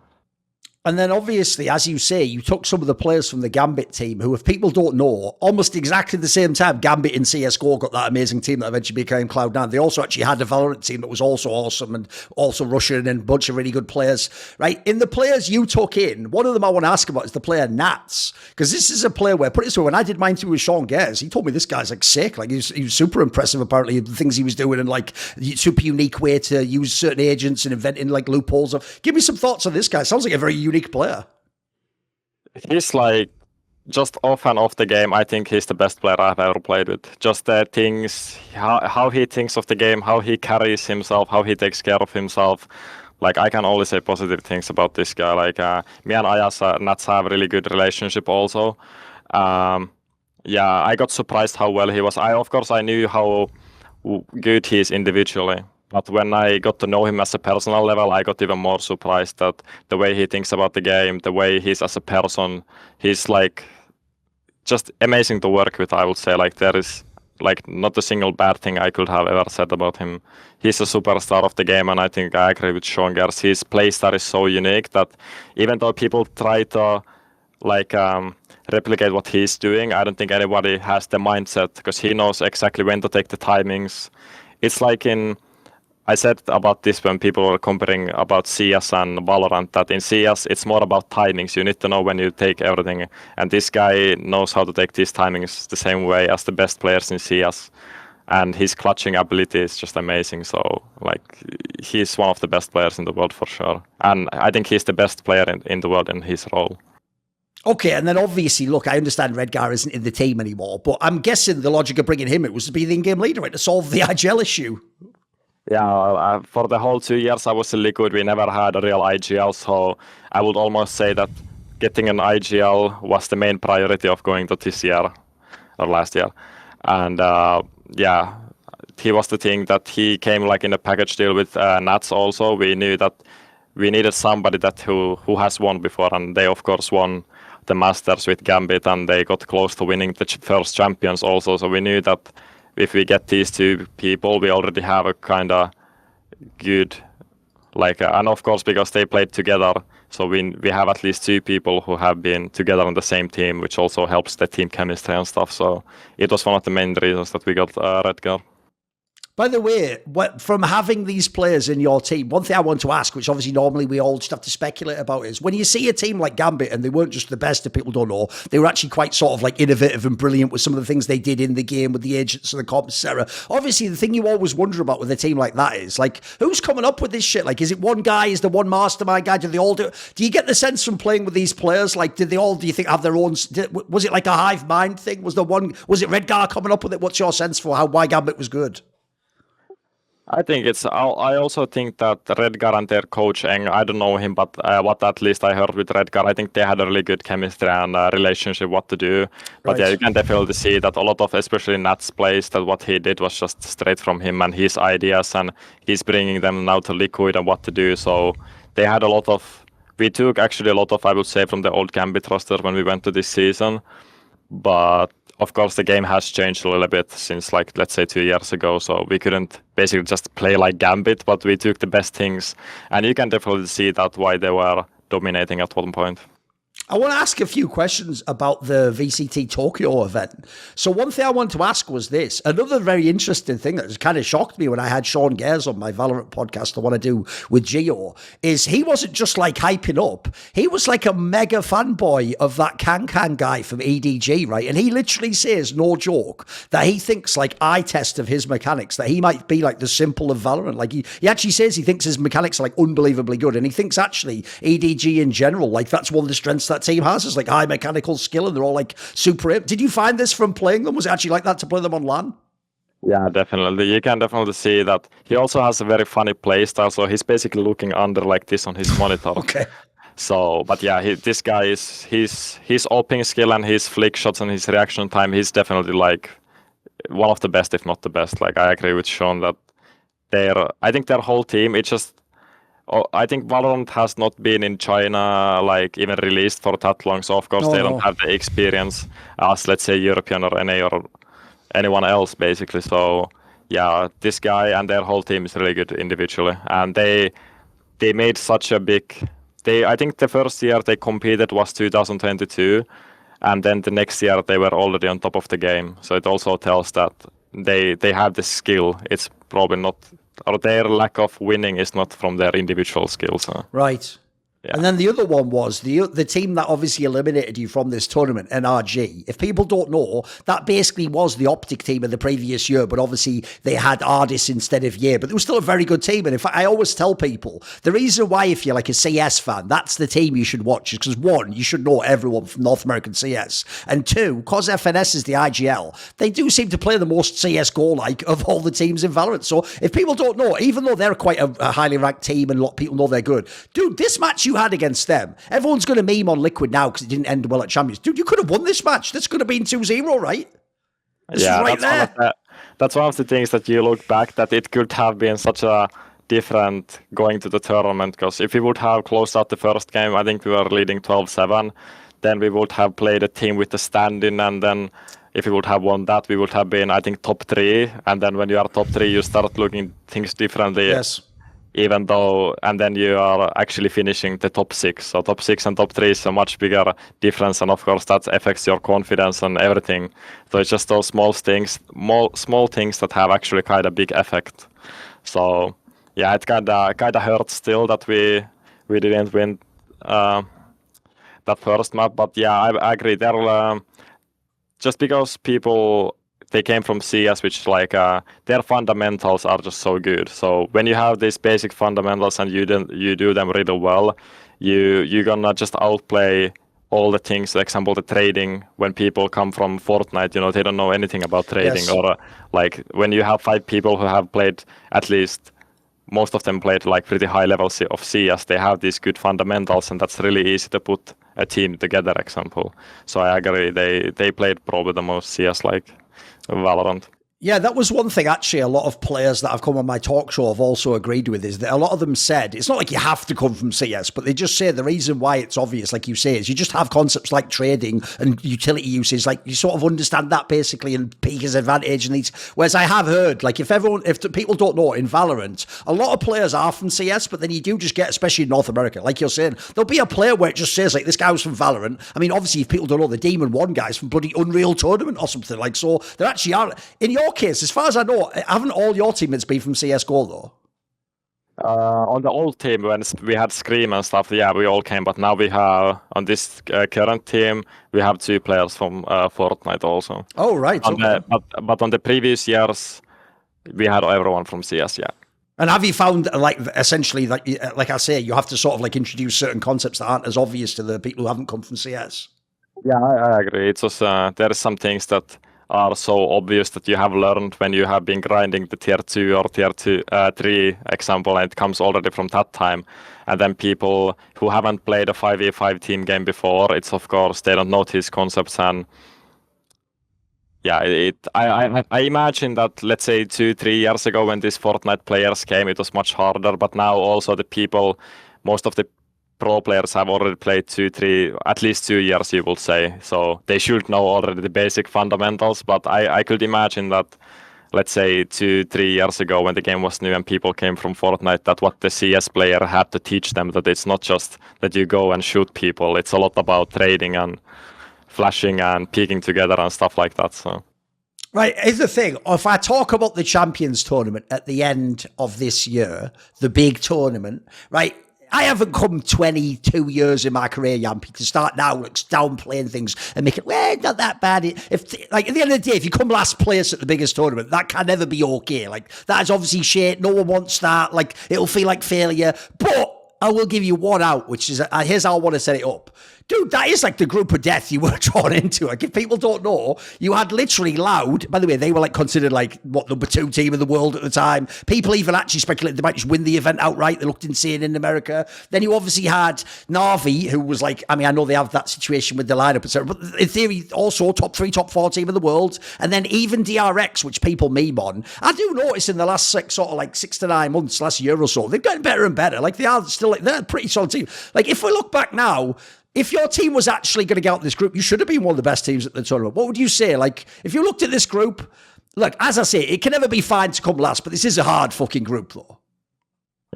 And then obviously, as you say, you took some of the players from the Gambit team who, if people don't know, almost exactly the same time Gambit and CSGO got that amazing team that eventually became Cloud9. They also actually had a Valorant team that was also awesome and also Russian and a bunch of really good players, right? In the players you took in, one of them I want to ask about is the player Nats, because this is a player where, put it this way, when I did mine too with Sean Gers, he told me this guy's like sick. Like he was super impressive, apparently, the things he was doing and like super unique way to use certain agents and inventing like loopholes. Give me some thoughts on this guy. Sounds like a very unique player. He's like, just off and off the game, I think he's the best player I've ever played with. Just the things, how he thinks of the game, how he carries himself, how he takes care of himself. Like, I can only say positive things about this guy. Like, me and Ayas Nats have a really good relationship also. Yeah, I got surprised how well he was. Of course, I knew how good he is individually. But when I got to know him as a personal level, I got even more surprised that the way he thinks about the game, the way he's as a person, he's like just amazing to work with, I would say. Like, there is like not a single bad thing I could have ever said about him. He's a superstar of the game, and I think I agree with Sean Gers. His playstyle is so unique that even though people try to like replicate what he's doing, I don't think anybody has the mindset, because he knows exactly when to take the timings. It's like I said about this when people were comparing about CS and Valorant, that in CS it's more about timings. You need to know when you take everything, and this guy knows how to take these timings the same way as the best players in CS, and his clutching ability is just amazing. So like, he's one of the best players in the world for sure, and I think he's the best player in the world in his role. Okay, and then obviously, look, I understand Redgar isn't in the team anymore, but I'm guessing the logic of bringing him, it was to be the in-game leader, right, to solve the IGL issue. Yeah, for the whole 2 years I was in Liquid, we never had a real IGL, so I would almost say that getting an IGL was the main priority of going to this year, or last year. And yeah, he was the thing that he came like in a package deal with Nats also. We knew that we needed somebody who has won before, and they of course won the Masters with Gambit, and they got close to winning the first champions also. So we knew that if we get these two people, we already have a kind of good, like, and of course because they played together, so we have at least two people who have been together on the same team, which also helps the team chemistry and stuff. So it was one of the main reasons that we got Redgar. By the way, from having these players in your team, one thing I want to ask, which obviously normally we all just have to speculate about, is when you see a team like Gambit, and they weren't just the best that people don't know, they were actually quite sort of like innovative and brilliant with some of the things they did in the game with the agents and the comps, etc. Obviously, the thing you always wonder about with a team like that is, like, who's coming up with this shit? Like, is it one guy? Is there one mastermind guy? Do they all do it? Do you get the sense from playing with these players, like, did they all, do you think, have their own, was it like a hive mind thing? Was it Redgar coming up with it? What's your sense for why Gambit was good? I think I also think that Redgar and their coach, Eng, I don't know him, but what at least I heard with Redgar, I think they had a really good chemistry and relationship, what to do. But yeah, you can definitely see that a lot of, especially Nats plays, that what he did was just straight from him and his ideas, and he's bringing them now to Liquid and what to do. So they had we took actually a lot of, I would say, from the old Gambit roster when we went to this season. But of course, the game has changed a little bit since, like, let's say 2 years ago. So we couldn't basically just play like Gambit, but we took the best things. And you can definitely see that why they were dominating at one point. I want to ask a few questions about the VCT Tokyo event. So one thing I wanted to ask was this. Another very interesting thing that kind of shocked me when I had Sean Gares on my Valorant podcast, I want to do with Gio, is he wasn't just like hyping up. He was like a mega fanboy of that Can guy from EDG, right? And he literally says, no joke, that he thinks like eye test of his mechanics, that he might be like the simple of Valorant. Like he actually says he thinks his mechanics are like unbelievably good. And he thinks actually EDG in general, like that's one of the strengths that team has, is like high mechanical skill, and they're all like super. Did you find this from playing them? Was it actually like that to play them on LAN? Yeah, definitely. You can definitely see that he also has a very funny play style. So he's basically looking under like this on his monitor. Okay. So, but yeah, this guy is his opening skill and his flick shots and his reaction time. He's definitely like one of the best, if not the best. Like I agree with Sean that I think their whole team. It's just. I think Valorant has not been in China like even released for that long, so of course they don't have the experience as, let's say, European or NA or anyone else basically. So yeah, this guy and their whole team is really good individually, and they made such a big. I think the first year they competed was 2022, and then the next year they were already on top of the game. So it also tells that they have the skill. It's probably not. Or their lack of winning is not from their individual skills. Right. Yeah. And then the other one was the team that obviously eliminated you from this tournament, NRG. If people don't know, that basically was the Optic team of the previous year, but obviously they had Ardis instead of Ye. But it was still a very good team. And in fact, I always tell people, the reason why, if you're like a CS fan, that's the team you should watch is because, one, you should know everyone from North American CS. And two, because FNS is the IGL, they do seem to play the most CSGO-like of all the teams in Valorant. So if people don't know, even though they're quite a highly ranked team and a lot of people know they're good, dude, this match you had against them, everyone's going to meme on Liquid now because it didn't end well at Champions. Dude, you could have won this match. This could have been 2-0, right? This yeah, right that's one of the things that you look back, that it could have been such a different going to the tournament, because if we would have closed out the first game, I think we were leading 12-7, then we would have played a team with the stand-in, and then if we would have won that, we would have been, I think, top 3, and then when you are top 3, you start looking things differently. Yes. Even though, and then you are actually finishing the top 6. So top 6 and top 3 is a much bigger difference, and of course that affects your confidence and everything. So it's just those small things that have actually kind of big effect. So yeah, it kind of hurts still that we didn't win that first map. But yeah, I agree. There, just because they came from CS, which like their fundamentals are just so good. So when you have these basic fundamentals and you do them really well, you're gonna just outplay all the things. For example, the trading. When people come from Fortnite, they don't know anything about trading. Yes. Or like when you have 5 people who have played, at least most of them played like pretty high levels of CS. They have these good fundamentals, and that's really easy to put a team together. Example. So I agree. They played probably the most CS like Valorant. Yeah, that was one thing actually a lot of players that have come on my talk show have also agreed with, is that a lot of them said, it's not like you have to come from CS, but they just say the reason why it's obvious, like you say, is you just have concepts like trading and utility usage, like you sort of understand that basically and peak his advantage and these. Whereas I have heard, like if people don't know, in Valorant, a lot of players are from CS, but then you do just get, especially in North America, like you're saying, there'll be a player where it just says like, this guy was from Valorant. I mean, obviously if people don't know, the Demon 1 guy's from bloody Unreal Tournament or something, like, so there actually are, in your case, as far as I know, haven't all your teammates been from CSGO though? On the old team, when we had Scream and stuff, yeah, we all came. But now we have, on this current team, we have 2 players from Fortnite also. Oh, right. But on the previous years, we had everyone from CS, yeah. And have you found, like, essentially, like I say, you have to sort of like introduce certain concepts that aren't as obvious to the people who haven't come from CS? Yeah, I agree. It's just, there are some things that are so obvious that you have learned when you have been grinding the tier 2 or tier 3 example, and it comes already from that time. And then people who haven't played a 5v5 team game before, it's of course, they don't know these concepts. And yeah, I imagine that, let's say 2-3 years ago when these Fortnite players came, it was much harder. But now also the people, most of the pro players have already played 2-3, at least 2 years, you would say. So they should know already the basic fundamentals. But I could imagine that let's say 2-3 years ago when the game was new and people came from Fortnite, that what the CS player had to teach them, that it's not just that you go and shoot people, it's a lot about trading and flashing and peeking together and stuff like that. So right, here's the thing. If I talk about the Champions Tournament at the end of this year, the big tournament, right, I haven't come 22 years in my career, Jamppi, to start now like, downplaying things and make it, well, not that bad. Like, at the end of the day, if you come last place at the biggest tournament, that can never be okay. Like, that is obviously shit. No one wants that. Like, it'll feel like failure. But I will give you one out, which is, here's how I want to set it up. Dude, that is like the group of death you were drawn into. Like, if people don't know, you had literally Loud. By the way, they were like considered like, what, number 2 team in the world at the time. People even actually speculated they might just win the event outright. They looked insane in America. Then you obviously had Na'Vi, who was like, I mean, I know they have that situation with the lineup, etc. But in theory, also top 3, top 4 team in the world. And then even DRX, which people meme on. I do notice in the last 6 to 9 months, last year or so, they've gotten better and better. Like, they are still like, they're a pretty solid team. Like, if we look back now, if your team was actually going to get out of this group, you should have been one of the best teams at the tournament. What would you say? Like, if you looked at this group, look, as I say, it can never be fine to come last, but this is a hard fucking group, though.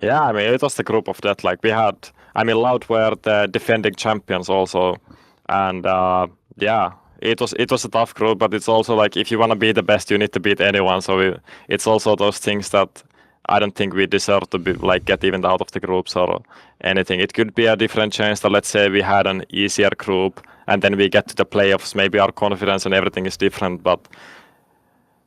yeah, I mean, it was the group of that. Like, we had, I mean, Loud were the defending champions also, and yeah, it was a tough group. But it's also like, if you want to be the best, you need to beat anyone. So it's also those things that I don't think we deserve to be like get even out of the groups or anything. It could be a different chance that, let's say, we had an easier group and then we get to the playoffs. Maybe our confidence and everything is different. But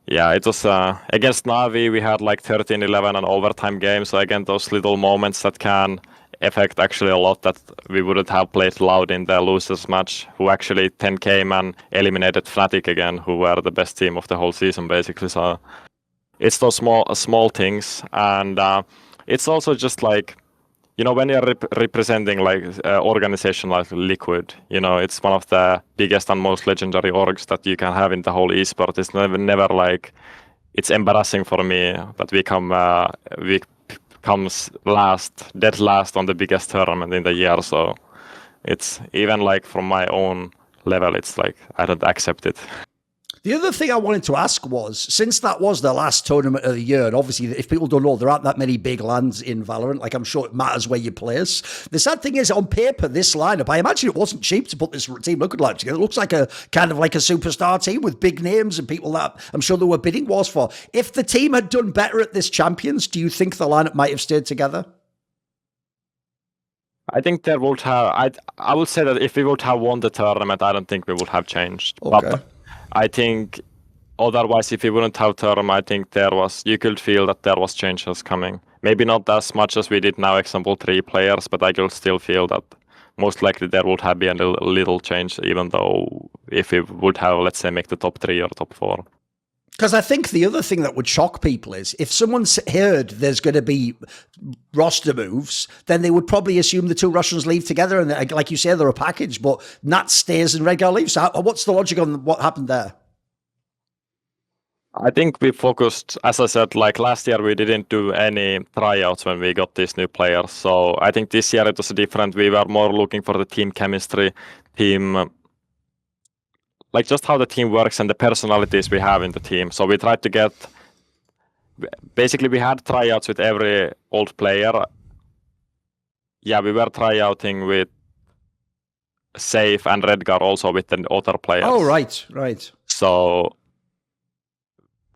yeah, it was against Na'Vi. We had like 13-11 an overtime game. So again, those little moments that can affect actually a lot, that we wouldn't have played Loud in the losers match, who actually 10 came and eliminated Fnatic again, who were the best team of the whole season basically. So it's those small things, and it's also just like, you know, when you're representing like organization like Liquid, you know, it's one of the biggest and most legendary orgs that you can have in the whole esport. It's never like, it's embarrassing for me that we comes dead last on the biggest tournament in the year. So it's even like from my own level, it's like I don't accept it. The other thing I wanted to ask was, since that was the last tournament of the year, and obviously, if people don't know, there aren't that many big lands in Valorant, like I'm sure it matters where you place. The sad thing is, on paper, this lineup, I imagine it wasn't cheap to put this team Liquid lineup together. It looks like a kind of like a superstar team with big names and people that I'm sure there were bidding wars for. If the team had done better at this Champions, do you think the lineup might have stayed together? I think there would have, I would say that if we would have won the tournament, I don't think we would have changed. Okay. But I think otherwise, if we wouldn't have tournament, I think you could feel that there was changes coming. Maybe not as much as we did now, example 3 players, but I could still feel that most likely there would have been a little change, even though if we would have, let's say, make the top 3 or top 4. Because I think the other thing that would shock people is if someone's heard there's going to be roster moves, then they would probably assume the 2 Russians leave together. And like you say, they're a package, but Nat stays and Redgar leaves. So what's the logic on what happened there? I think we focused, as I said, like last year, we didn't do any tryouts when we got these new players. So I think this year it was different. We were more looking for the team chemistry, like just how the team works and the personalities we have in the team. So we tried to basically we had tryouts with every old player. Yeah, we were tryouting with Safe and Redgar also with the other players. Oh, right. So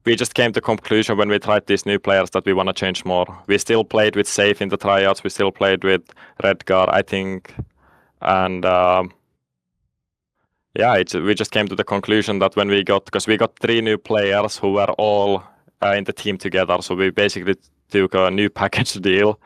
we just came to conclusion when we tried these new players that we want to change more. We still played with Safe in the tryouts. We still played with Redgar, I think. And yeah, we just came to the conclusion that when because we got 3 new players who were all in the team together. So we basically took a new package deal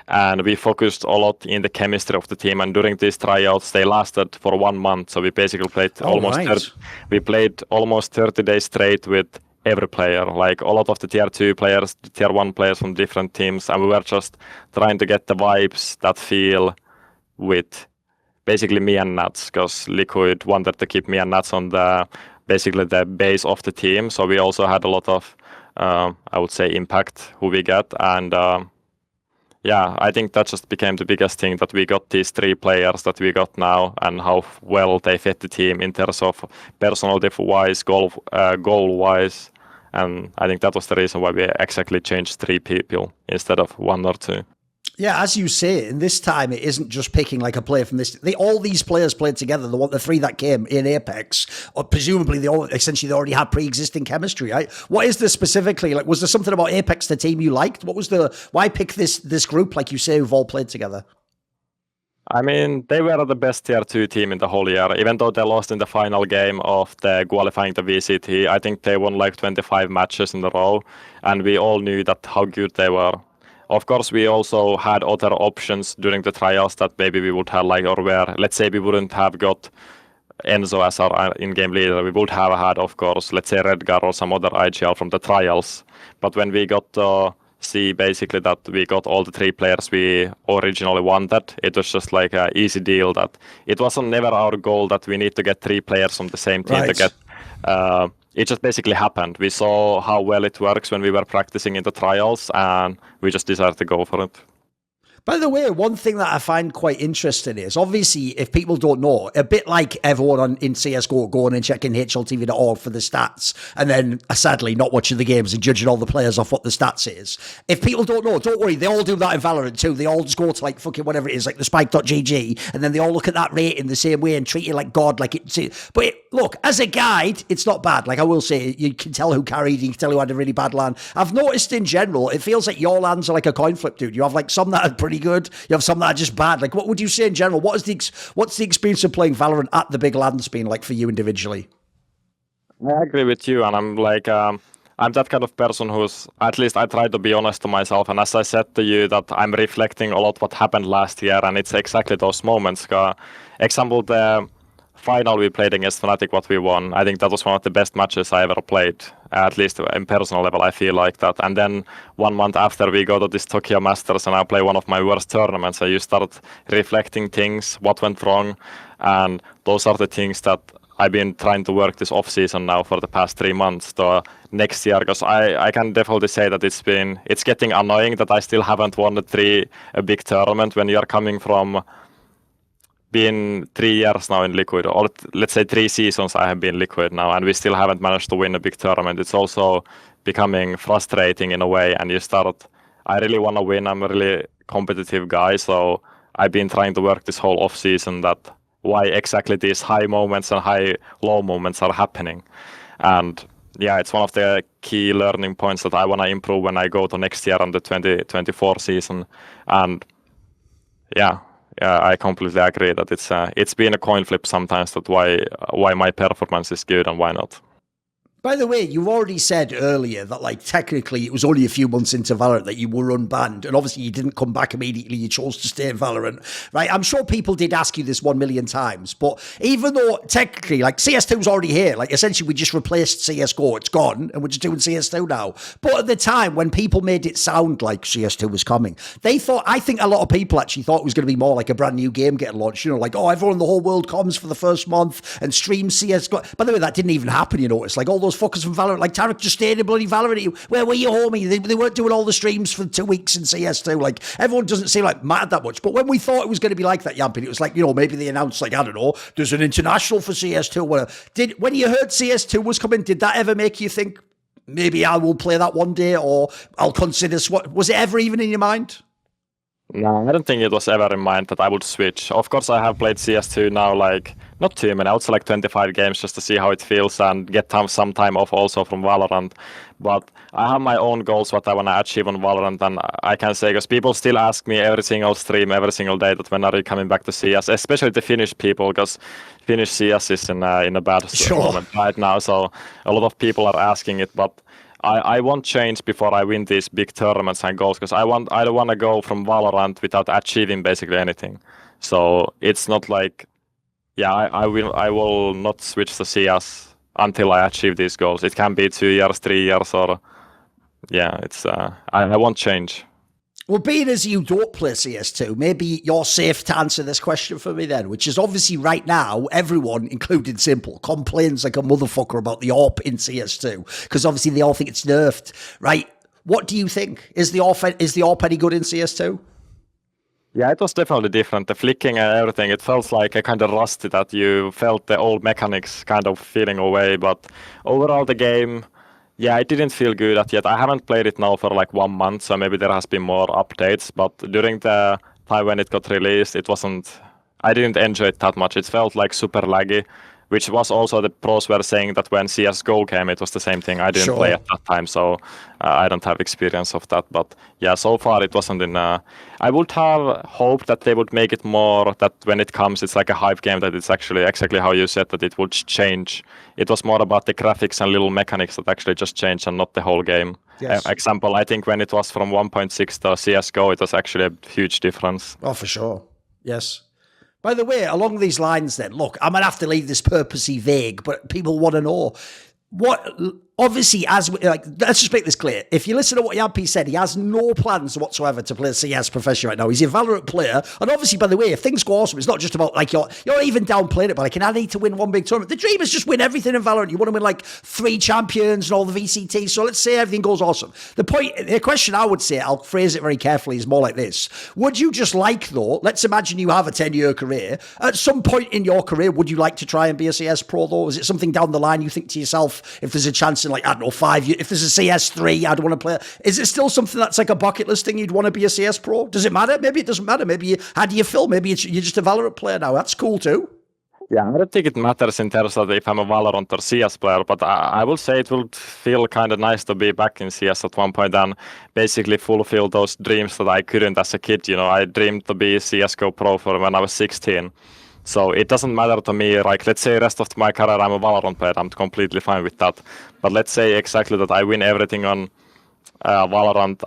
and we focused a lot in the chemistry of the team. And during these tryouts, they lasted for 1 month. So we basically played almost 30 days straight with every player, like a lot of the tier 2 players, tier 1 players from different teams. And we were just trying to get the vibes that feel with basically me and Nats, because Liquid wanted to keep me and Nats on basically the base of the team. So we also had a lot of, I would say, impact who we get. And yeah, I think that just became the biggest thing, that we got these 3 players that we got now and how well they fit the team in terms of personality-wise, goal-wise, And I think that was the reason why we exactly changed 3 people instead of 1 or 2. Yeah, as you say, in this time, it isn't just picking like a player from this. All these players played together. The 3 that came in Apex, or presumably they already had pre-existing chemistry, right? What is this specifically? Like, was there something about Apex, the team you liked? Why pick this group, like you say, who've all played together? I mean, they were the best tier 2 team in the whole year. Even though they lost in the final game of the qualifying the VCT, I think they won like 25 matches in a row, and we all knew that how good they were. Of course, we also had other options during the trials that maybe we would have like, or where, let's say we wouldn't have got ENCE as our in-game leader. We would have had, of course, let's say Redgar or some other IGL from the trials. But when we got to see basically that we got all the 3 players we originally wanted, it was just like an easy deal that it wasn't never our goal that we need to get 3 players from the same team to get... it just basically happened. We saw how well it works when we were practicing in the trials, and we just decided to go for it. By the way, one thing that I find quite interesting is, obviously, if people don't know, a bit like everyone in CSGO going and checking HLTV.org for the stats, and then, sadly, not watching the games and judging all the players off what the stats is. If people don't know, don't worry, they all do that in Valorant too. They all just go to like fucking whatever it is, like the spike.gg, and then they all look at that rating the same way and treat it like God. Look, as a guide, it's not bad. Like I will say, you can tell who carried, you can tell who had a really bad LAN. I've noticed in general, it feels like your LANs are like a coin flip, dude. You have like some that are pretty good, you have some that are just bad. Like, what would you say in general? What's the experience of playing Valorant at the big LANs been like for you individually? I agree with you, and I'm like, I'm that kind of person who's, at least I try to be honest to myself, and as I said to you, that I'm reflecting a lot what happened last year, and it's exactly those moments. Example, the final we played against Fnatic, what we won, I think that was one of the best matches I ever played, at least in personal level, I feel like that. And then 1 month after we go to this Tokyo Masters and I play one of my worst tournaments, so you start reflecting things, what went wrong, and those are the things that I've been trying to work this off-season now for the past 3 months to next year, because I can definitely say that it's getting annoying that I still haven't won a big tournament when you're coming from been 3 years now in Liquid, or let's say 3 seasons I have been Liquid now, and we still haven't managed to win a big tournament. It's also becoming frustrating in a way, and you start, I really want to win, I'm a really competitive guy, so I've been trying to work this whole off season that why exactly these high moments and high low moments are happening. And yeah, it's one of the key learning points that I want to improve when I go to next year on the 2024 season. And yeah, I completely agree that it's been a coin flip sometimes that why my performance is good and why not. By the way, you already said earlier that, like, technically it was only a few months into Valorant that you were unbanned, and obviously you didn't come back immediately, you chose to stay in Valorant, right? I'm sure people did ask you this 1 million times, but even though technically, like, CS2's already here, like, essentially we just replaced CSGO, it's gone, and we're just doing CS2 now. But at the time, when people made it sound like CS2 was coming, I think a lot of people actually thought it was going to be more like a brand new game getting launched, you know, like, oh, everyone in the whole world comes for the first month and streams CSGO. By the way, that didn't even happen, you know, it's like all those fuckers from Valorant, like Tarek just stayed in bloody Valorant. Where were you, homie? They weren't doing all the streams for 2 weeks in CS2. Like, everyone doesn't seem like mad that much. But when we thought it was going to be like that, Jamppi, it was like, you know, maybe they announced, like, I don't know, there's an international for CS2. When you heard CS2 was coming, did that ever make you think, maybe I will play that one day, or I'll consider was it ever even in your mind? No, I don't think it was ever in mind that I would switch. Of course, I have played CS2 now, like, not too many, I would say like 25 games just to see how it feels and get some time off also from Valorant. But I have my own goals, what I want to achieve on Valorant, and I can say, because people still ask me every single stream, every single day, that when are you coming back to CS, especially the Finnish people, because Finnish CS is in a bad moment right now, so a lot of people are asking it, but I won't change before I win these big tournaments and goals, because I don't want to go from Valorant without achieving basically anything. So it's not like, yeah, I will not switch to CS until I achieve these goals. It can be 2 years, 3 years, or yeah, it's I won't change. Well, being as you don't play CS2, maybe you're safe to answer this question for me then, which is obviously right now, everyone, including Simple, complains like a motherfucker about the AWP in CS2, because obviously they all think it's nerfed, right? What do you think? Is the AWP any good in CS2? Yeah, it was definitely different. The flicking and everything, it felt like a kind of rusty, that you felt the old mechanics kind of feeling away. But overall, the game, Yeah, I didn't feel good at yet. I haven't played it now for like 1 month, so maybe there has been more updates. But during the time when it got released, it wasn't. I didn't enjoy it that much. It felt like super laggy, which was also the pros were saying that when CSGO came, it was the same thing. I didn't play at that time, so I don't have experience of that. But yeah, so far it wasn't in. I would have hoped that they would make it more that when it comes, it's like a hype game, that it's actually exactly how you said, that it would change. It was more about the graphics and little mechanics that actually just changed and not the whole game. Yes. Example, I think when it was from 1.6 to CSGO, it was actually a huge difference. Oh, for sure. Yes. By the way, along these lines then, look, I might have to leave this purposely vague, but people want to know what, obviously, let's just make this clear. If you listen to what Jamppi said, he has no plans whatsoever to play CS professionally right now. He's a Valorant player. And obviously, by the way, if things go awesome, it's not just about, like, you're even downplaying it, but like, I need to win one big tournament. The dream is just win everything in Valorant. You want to win, like, 3 champions and all the VCTs. So let's say everything goes awesome. The question I would say, I'll phrase it very carefully, is more like this. Would you just like, though, let's imagine you have a 10-year career. At some point in your career, would you like to try and be a CS pro, though? Is it something down the line you think to yourself, if there's a chance in, like, I don't know, 5 years, if there's a CS3, I'd want to play. Is it still something that's like a bucket list thing? You'd want to be a CS pro? Does it matter? Maybe it doesn't matter. Maybe how do you feel? Maybe you're just a Valorant player now. That's cool too. Yeah, I don't think it matters in terms of if I'm a Valorant or CS player, but I will say it would feel kind of nice to be back in CS at one point and basically fulfill those dreams that I couldn't as a kid. You know, I dreamed to be CSGO pro for when I was 16. So it doesn't matter to me, like, let's say rest of my career I'm a Valorant player, I'm completely fine with that. But let's say exactly that I win everything on Valorant,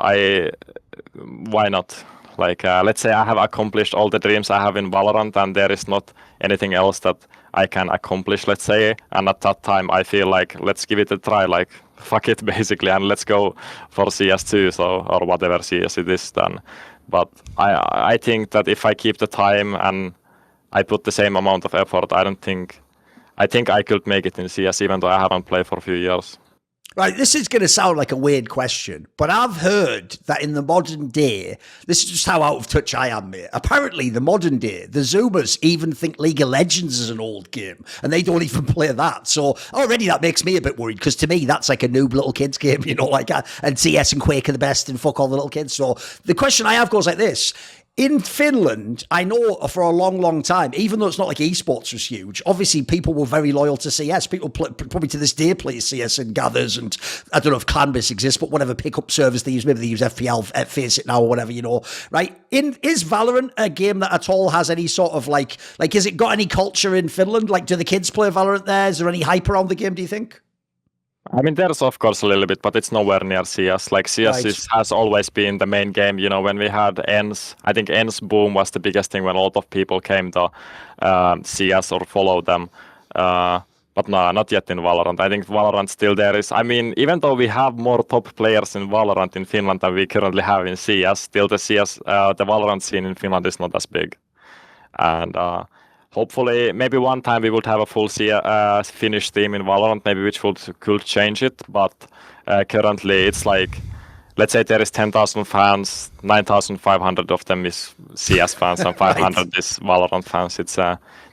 why not? Like, let's say I have accomplished all the dreams I have in Valorant and there is not anything else that I can accomplish, let's say. And at that time I feel like, let's give it a try, like, fuck it basically, and let's go for CS2, or whatever CS it is then. But I think that if I keep the time and I put the same amount of effort, I think I could make it in CS, even though I haven't played for a few years. Right, this is going to sound like a weird question, but I've heard that in the modern day, this is just how out of touch I am, mate. Apparently, the modern day, the Zoomers even think League of Legends is an old game, and they don't even play that. So already that makes me a bit worried, because to me, that's like a noob little kids game, you know, like, and CS and Quake are the best, and fuck all the little kids. So the question I have goes like this. In Finland, I know for a long, long time, even though it's not like esports was huge, obviously people were very loyal to CS. People probably to this day play CS and gathers, and I don't know if Clanbase exists, but whatever pickup service they use, maybe they use FPL, Face It Now or whatever, you know, right? Is Valorant a game that at all has any sort of like, has it got any culture in Finland? Like, do the kids play Valorant there? Is there any hype around the game, do you think? I mean, there's of course a little bit, but it's nowhere near CS. Like, CS has always been the main game. You know, when we had ENCE, I think ENCE boom was the biggest thing when a lot of people came to CS or follow them. But no, not yet in Valorant. I think Valorant still there is. I mean, even though we have more top players in Valorant in Finland than we currently have in CS, still the Valorant scene in Finland is not as big. And hopefully, maybe one time we would have a full Finnish team in Valorant, maybe which could change it. But currently, it's like, let's say there is 10,000 fans, 9,500 of them is CS fans, and 500 is Valorant fans. It's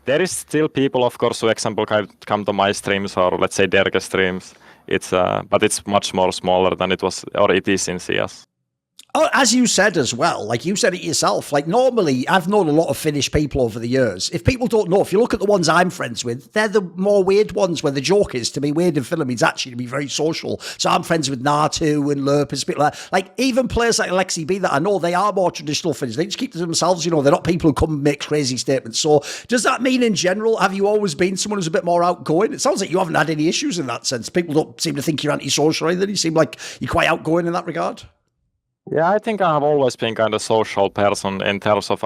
there is still people, of course, who, example, come to my streams or let's say Derge streams. It's but it's much more smaller than it was or it is in CS. Oh, as you said as well, like you said it yourself, like normally I've known a lot of Finnish people over the years. If people don't know, if you look at the ones I'm friends with, they're the more weird ones where the joke is to be weird in Finland means actually to be very social. So I'm friends with Natu and Lerp and people like that. Like even players like Alexi B that I know, they are more traditional Finnish. They just keep to themselves, you know, they're not people who come and make crazy statements. So does that mean in general, have you always been someone who's a bit more outgoing? It sounds like you haven't had any issues in that sense. People don't seem to think you're antisocial or anything. You seem like you're quite outgoing in that regard. Yeah, I think I have always been kind of social person in terms of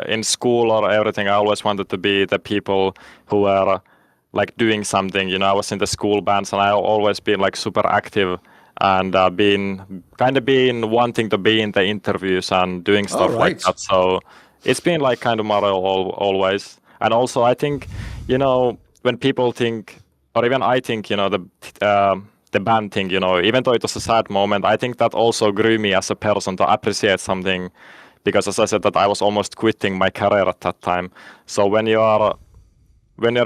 in school or everything. I always wanted to be the people who were like doing something. You know, I was in the school bands and I always been like super active and been wanting to be in the interviews and doing stuff like that. So it's been like kind of my role always. And also I think, you know, when people think, or even I think, you know, the band thing, you know, even though it was a sad moment, I think that also grew me as a person to appreciate something, because as I said, that I was almost quitting my career at that time. So when you're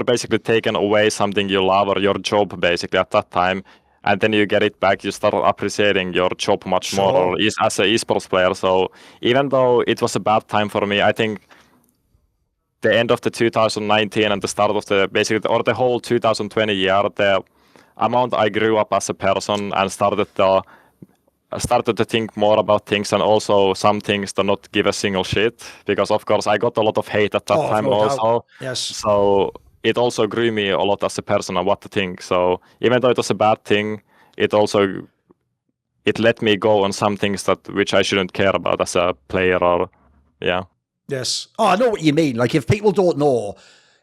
basically taken away something you love or your job basically at that time, and then you get it back, you start appreciating your job much more, or as an esports player. So even though it was a bad time for me, I think the end of the 2019 and the start of the whole 2020 year, the amount I grew up as a person and started to think more about things, and also some things to not give a single shit, because of course I got a lot of hate at that time also. Yes. So it also grew me a lot as a person and what to think. So even though it was a bad thing, it let me go on some things which I shouldn't care about as a player, or yeah. Yes. Oh, I know what you mean. Like, if people don't know,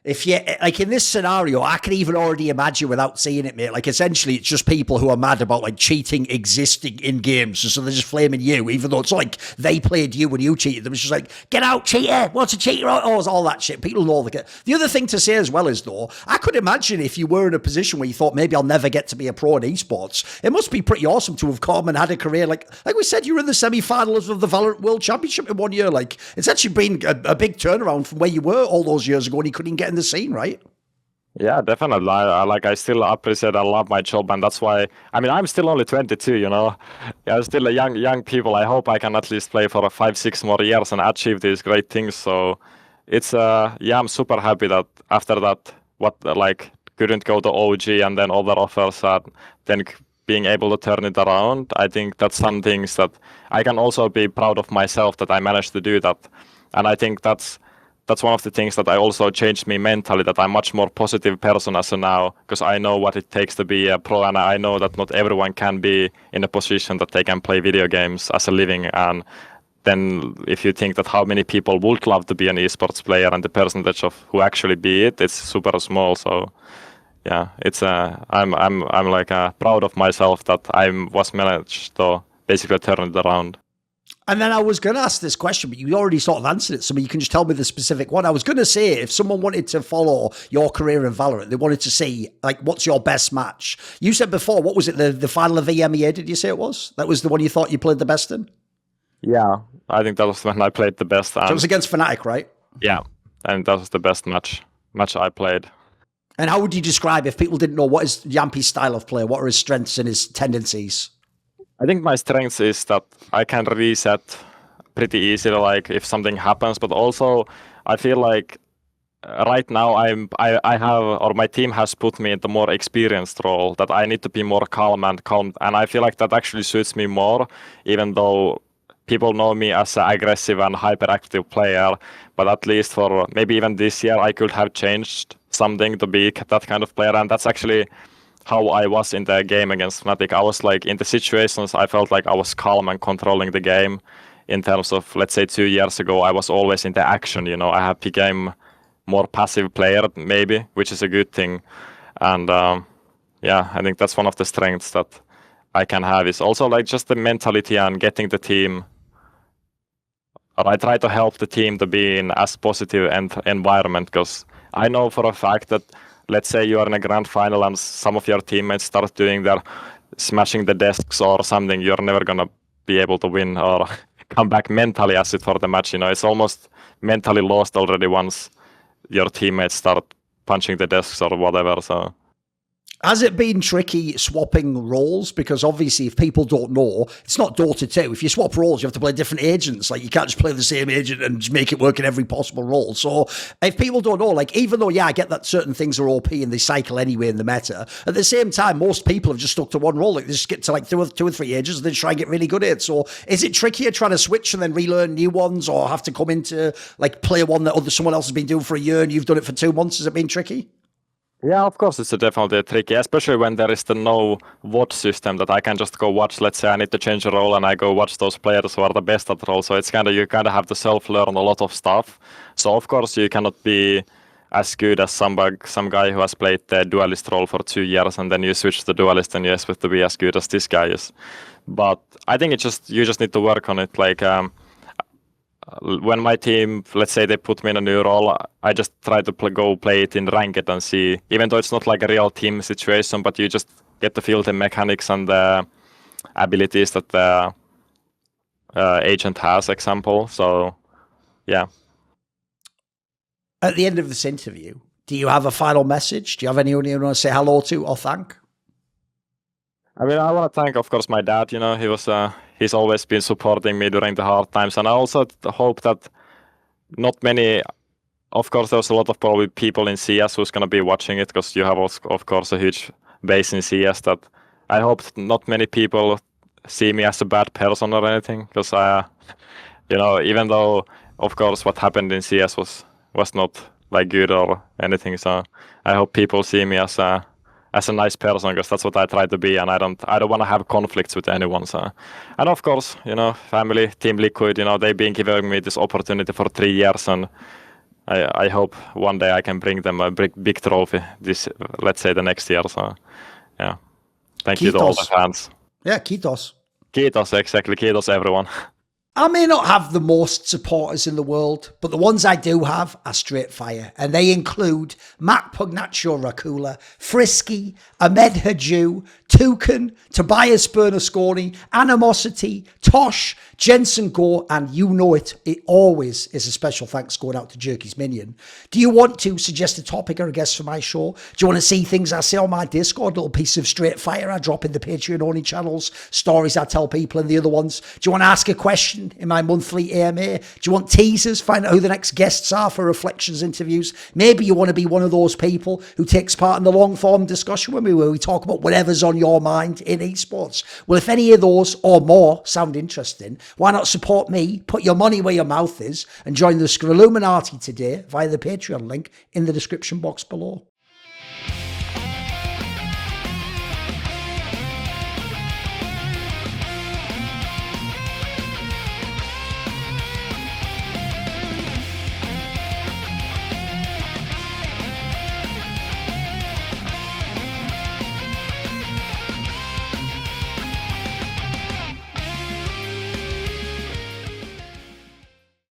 if you, like, in this scenario, I can even already imagine without seeing it, mate. Like, essentially, it's just people who are mad about, like, cheating existing in games. So they're just flaming you, even though it's like they played you when you cheated them. It's just like, get out, cheater. What's a cheater? Oh, it's all that shit. People know. The other thing to say as well is, though, I could imagine if you were in a position where you thought, maybe I'll never get to be a pro in esports, it must be pretty awesome to have come and had a career. Like we said, you were in the semi-finals of the Valorant World Championship in 1 year. Like, it's actually been a big turnaround from where you were all those years ago and you couldn't get in the scene, right? Yeah, definitely. I still appreciate, I love my job, and that's why, I mean, I'm still only 22, you know. I'm still a young people. I hope I can at least play for 5-6 more years and achieve these great things. So it's I'm super happy that after that, couldn't go to OG and then other offers, and then being able to turn it around. I think that's some things that I can also be proud of myself that I managed to do that. And I think that's one of the things that I also changed me mentally, that I'm much more positive person as of now, because I know what it takes to be a pro, and I know that not everyone can be in a position that they can play video games as a living. And then if you think that how many people would love to be an esports player, and the percentage of who actually be it's super small. So yeah, it's I'm proud of myself that I was managed to basically turn it around. And then I was going to ask this question, but you already sort of answered it. So you can just tell me the specific one. I was going to say, if someone wanted to follow your career in Valorant, they wanted to see, like, what's your best match? You said before, what was it, the final of EMEA, did you say it was? That was the one you thought you played the best in? Yeah, I think that was when I played the best. So it was against Fnatic, right? Yeah, and that was the best match I played. And how would you describe, if people didn't know, what is Jamppi's style of play? What are his strengths and his tendencies? I think my strength is that I can reset pretty easily, like if something happens. But also, I feel like right now I have, or my team has put me in the more experienced role, that I need to be more calm, and I feel like that actually suits me more, even though people know me as an aggressive and hyperactive player. But at least for maybe even this year, I could have changed something to be that kind of player, and that's actually how I was in the game against Fnatic. I was like, in the situations, I felt like I was calm and controlling the game. In terms of, let's say 2 years ago, I was always in the action, you know. I have become more passive player maybe, which is a good thing. And I think that's one of the strengths that I can have, is also like just the mentality and getting the team. I try to help the team to be in as positive environment, because I know for a fact that, let's say you are in a grand final and some of your teammates start doing their smashing the desks or something, you're never gonna be able to win or come back mentally as it for the match. You know, it's almost mentally lost already once your teammates start punching the desks or whatever. So has it been tricky swapping roles? Because obviously, if people don't know, it's not Dota 2. If you swap roles, you have to play different agents. Like, you can't just play the same agent and just make it work in every possible role. So if people don't know, like, even though, yeah, I get that certain things are OP and they cycle anyway in the meta, at the same time, most people have just stuck to one role. Like, they just get to like two or three agents and then try and get really good at it. So is it trickier trying to switch and then relearn new ones, or have to come into, like, play one that someone else has been doing for a year and you've done it for 2 months? Has it been tricky? Yeah, of course, it's definitely tricky, especially when there is the no watch system, that I can just go watch. Let's say I need to change a role and I go watch those players who are the best at the role. So it's you kind of have to self-learn a lot of stuff. So of course you cannot be as good as some guy who has played the duelist role for 2 years, and then you switch to duelist and you expect to be as good as this guy is. But I think you just need to work on it. Like when my team, let's say they put me in a new role, I just try to go play it in ranked and see, even though it's not like a real team situation, but you just get to feel the mechanics and the abilities that the agent has, example. So, yeah. At the end of this interview, do you have a final message? Do you have anyone you want to say hello to or thank? I mean, I want to thank, of course, my dad. You know, he's always been supporting me during the hard times, and I also hope that not many. Of course, there's a lot of probably people in CS who's gonna be watching it because you have, of course, a huge base in CS. That I hope not many people see me as a bad person or anything, because you know, even though, of course, what happened in CS was not like good or anything. So I hope people see me as a nice person, because that's what I try to be, and I don't want to have conflicts with anyone. So, and of course, you know, family, Team Liquid, you know, they've been giving me this opportunity for 3 years, and I hope one day I can bring them a big trophy this, let's say, the next year. So, yeah, thank you to all the fans. Yeah, Kitos. Kitos, exactly. Kitos, everyone. I may not have the most supporters in the world, but the ones I do have are straight fire, and they include Matt Pugnatio Rajcula, Frisky, Ahmed Hadjou, Thooorin, Tobias Bernasconi, Animosity, Tosh, Jensen Goh, and you know it always is a special thanks going out to Jerky's Minion. Do you want to suggest a topic or a guest for my show? Do you want to see things I say on my Discord, a little piece of straight fire I drop in the Patreon-only channels, stories I tell people in the other ones? Do you want to ask a question in my monthly AMA? Do you want teasers? Find out who the next guests are for Reflections interviews? Maybe you want to be one of those people who takes part in the long-form discussion with me where we talk about whatever's on your mind in esports. Well, if any of those or more sound interesting, why not support me, put your money where your mouth is, and join the Scrolluminati today via the Patreon link in the description box below.